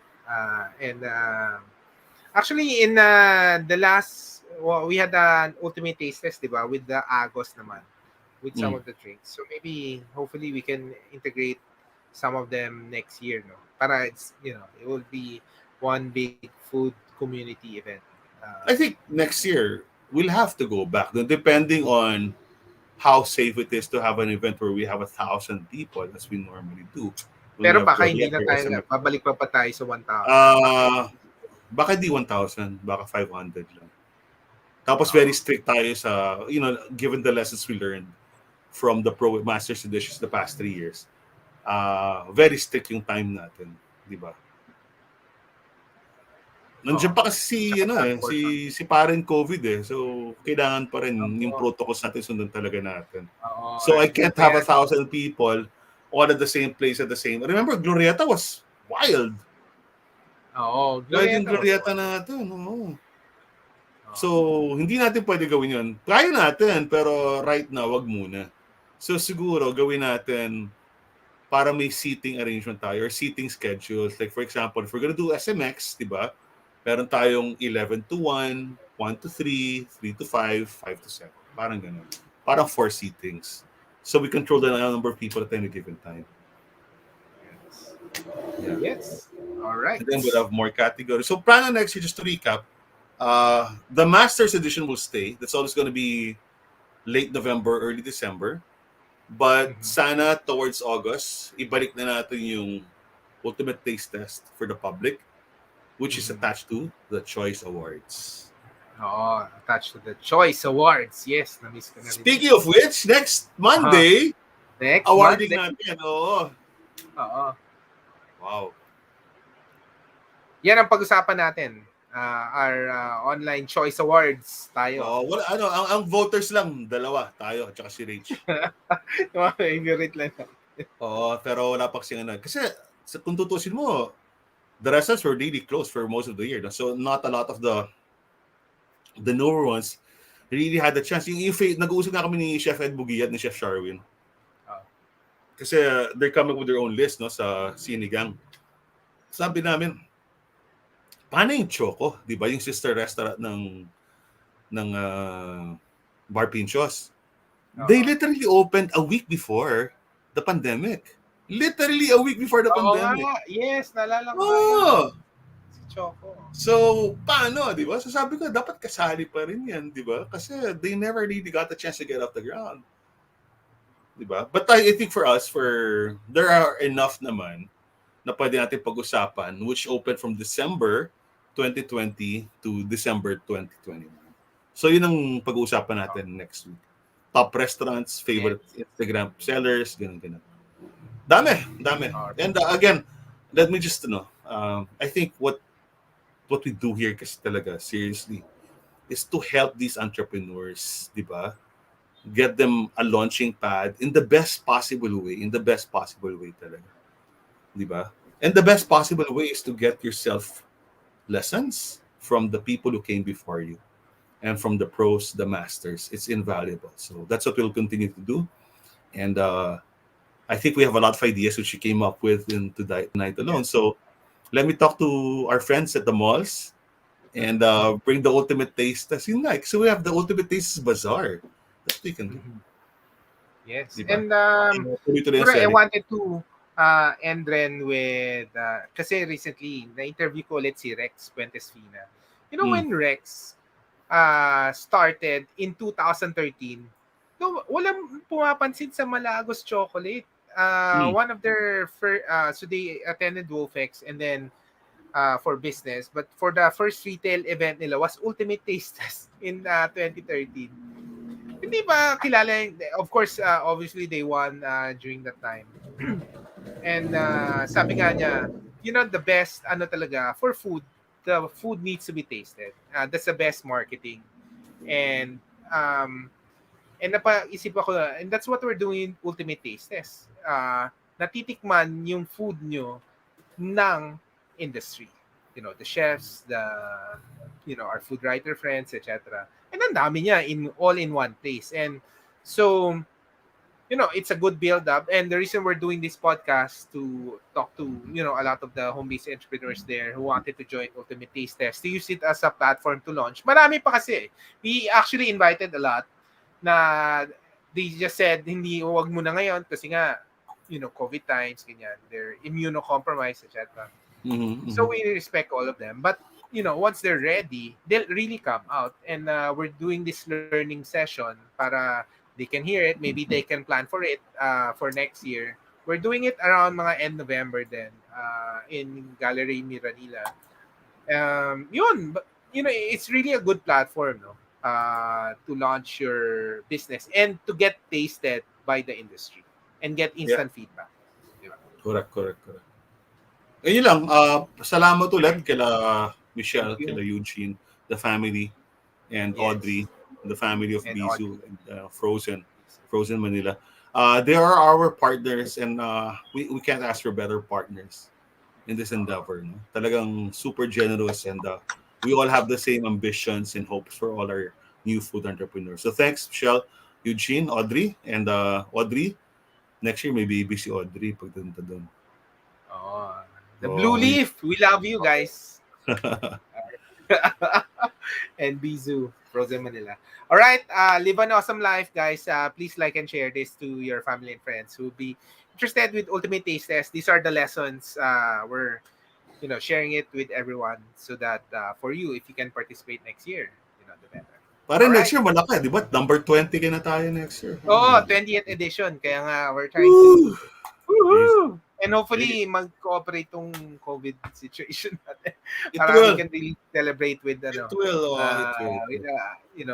Actually, in the last, we had an ultimate taste test, diba? With the Agos naman, with some of the drinks. So maybe, hopefully, we can integrate some of them next year, no? Para it's, it will be one big food community event. I think next year we'll have to go back, depending on how safe it is to have an event where we have 1,000 people as we normally do. Pero baka hindi na tayo, babalik pa tayo sa 1,000. Baka di 1,000, baka 500 lang. Tapos very strict tayo sa, given the lessons we learned from the Pro Masters Editions the past 3 years. Very strict yung time natin, di ba? Nandiyan pa kasi si parang COVID So, kailangan pa rin yung protocols natin sundan talaga natin. So, I can't have 1,000 people all at the same place at the same. Remember, Glorieta was wild. Glorieta natin. So, hindi natin pwede gawin yun. Kaya natin, pero right now, wag muna. So, siguro, gawin natin para may seating arrangement tayo or seating schedules. Like, for example, if we're gonna do SMX, di ba? Meron tayong 11 to 1, 1 to 3, 3 to 5, 5 to 7. Parang ganun. Parang 4 seatings. So we control the number of people at any given time. Yes. All right. And then we'll have more categories. So plano next year, just to recap, the Masters Edition will stay. That's always going to be late November, early December. But sana towards August, ibalik na natin yung ultimate taste test for the public, which is attached to the Choice Awards. Attached to the Choice Awards. Yes, na-miss ko na rin. Speaking of which, next Monday, awarding natin. Oo. Wow. Yan ang pag-usapan natin. Our online choice awards tayo. Wala, ang voters lang, dalawa, tayo, at saka si Rach. Yung mga favorite lang. Pero wala pa kasi ano. Kasi kung tutusin mo, the results were really close for most of the year. No? So not a lot of the newer ones really had a chance. Nag-uusap na kami ni Chef Ed Bugiat ni Chef Sharwin. Kasi they're coming with their own list no sa Sinigang. Sabi namin, paano yung Choco? Di ba? Yung sister restaurant ng Bar Pinchos. They literally opened a week before the pandemic. Literally a week before the pandemic. Nga. Yes, naalala ko. Si Choco. So, paano, di ba? So sabi ko, dapat kasali pa rin yan, di ba? Kasi they never really got the chance to get off the ground. Di ba? But I think for us, there are enough naman na pwede natin pag-usapan which opened from December 2020 to December 2021. So yun ang pag-uusapan natin next week. Top restaurants, favorite Instagram sellers, ganun. Dami. And again, let me just I think what we do here kasi talaga, seriously, is to help these entrepreneurs, di ba? Get them a launching pad in the best possible way talaga. Di ba? And the best possible way is to get yourself lessons from the people who came before you and from the pros, the masters. It's invaluable. So that's what we'll continue to do. And I think we have a lot of ideas which we came up with tonight alone. So let me talk to our friends at the malls and bring the ultimate taste as you like. So we have the ultimate taste bazaar. That's what we can do. Yes. Diba? And I wanted to end then with kasi recently na-interview ko ulit si Rex Puentesfina. You know when Rex started in 2013, no, walang pumapansin sa Malagos Chocolate. One of their so they attended Wolfex and then for business, but for the first retail event nila was Ultimate Taste Test in 2013. Hindi ba kilala, of course, obviously they won during that time. And sabi nga niya, the best talaga for food, the food needs to be tasted. That's the best marketing. And napaisip ako, and that's what we're doing in Ultimate Taste Test. Natitikman yung food nyo ng industry. The chefs, our food writer friends, etc. And ang dami niya all in one place. And so, it's a good build up. And the reason we're doing this podcast to talk to, a lot of the home-based entrepreneurs there who wanted to join Ultimate Taste Test, to use it as a platform to launch. Marami pa kasi. We actually invited a lot na they just said, hindi, wag mo na ngayon kasi nga, COVID times, ganyan. They're immunocompromised, etc. So we respect all of them. But, once they're ready, they'll really come out. And we're doing this learning session para they can hear it. Maybe they can plan for it for next year. We're doing it around mga end November then in Gallery Miranila. But, it's really a good platform, no? To launch your business and to get tasted by the industry and get instant feedback. Diba? Correct. Yun lang, salamat ulit kila Michelle, kila Eugene, the family, and Audrey, the family of Bizu, and Frozen Manila. They are our partners and we can't ask for better partners in this endeavor. No? Talagang super generous and we all have the same ambitions and hopes for all our new food entrepreneurs. So thanks, Michelle, Eugene, Audrey, and Audrey. Next year, maybe si Audrey pagpunta doon. The Blue Leaf. We love you guys. And Bizu, Frozen Manila. All right. Live an awesome life, guys. Please like and share this to your family and friends who will be interested with Ultimate Taste Test. These are the lessons we're sharing it with everyone so that for you, if you can participate next year, the better. Parang next year, malaki, di ba? Number 20 ka na tayo next year. 20th edition. Kaya nga, we're trying to... Woohoo! And hopefully, mag-cooperate tong COVID situation natin. Para we can really celebrate with, It will. with, we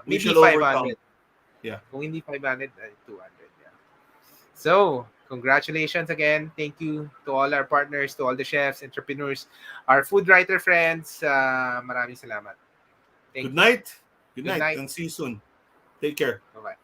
maybe shall 500. overcome. Yeah. Kung hindi 500, 200. Yeah. So, Congratulations again. Thank you to all our partners, to all the chefs, entrepreneurs, our food writer friends. Maraming salamat. Thank Good you. night. Good Good night night. and see you soon. Take care. Bye-bye.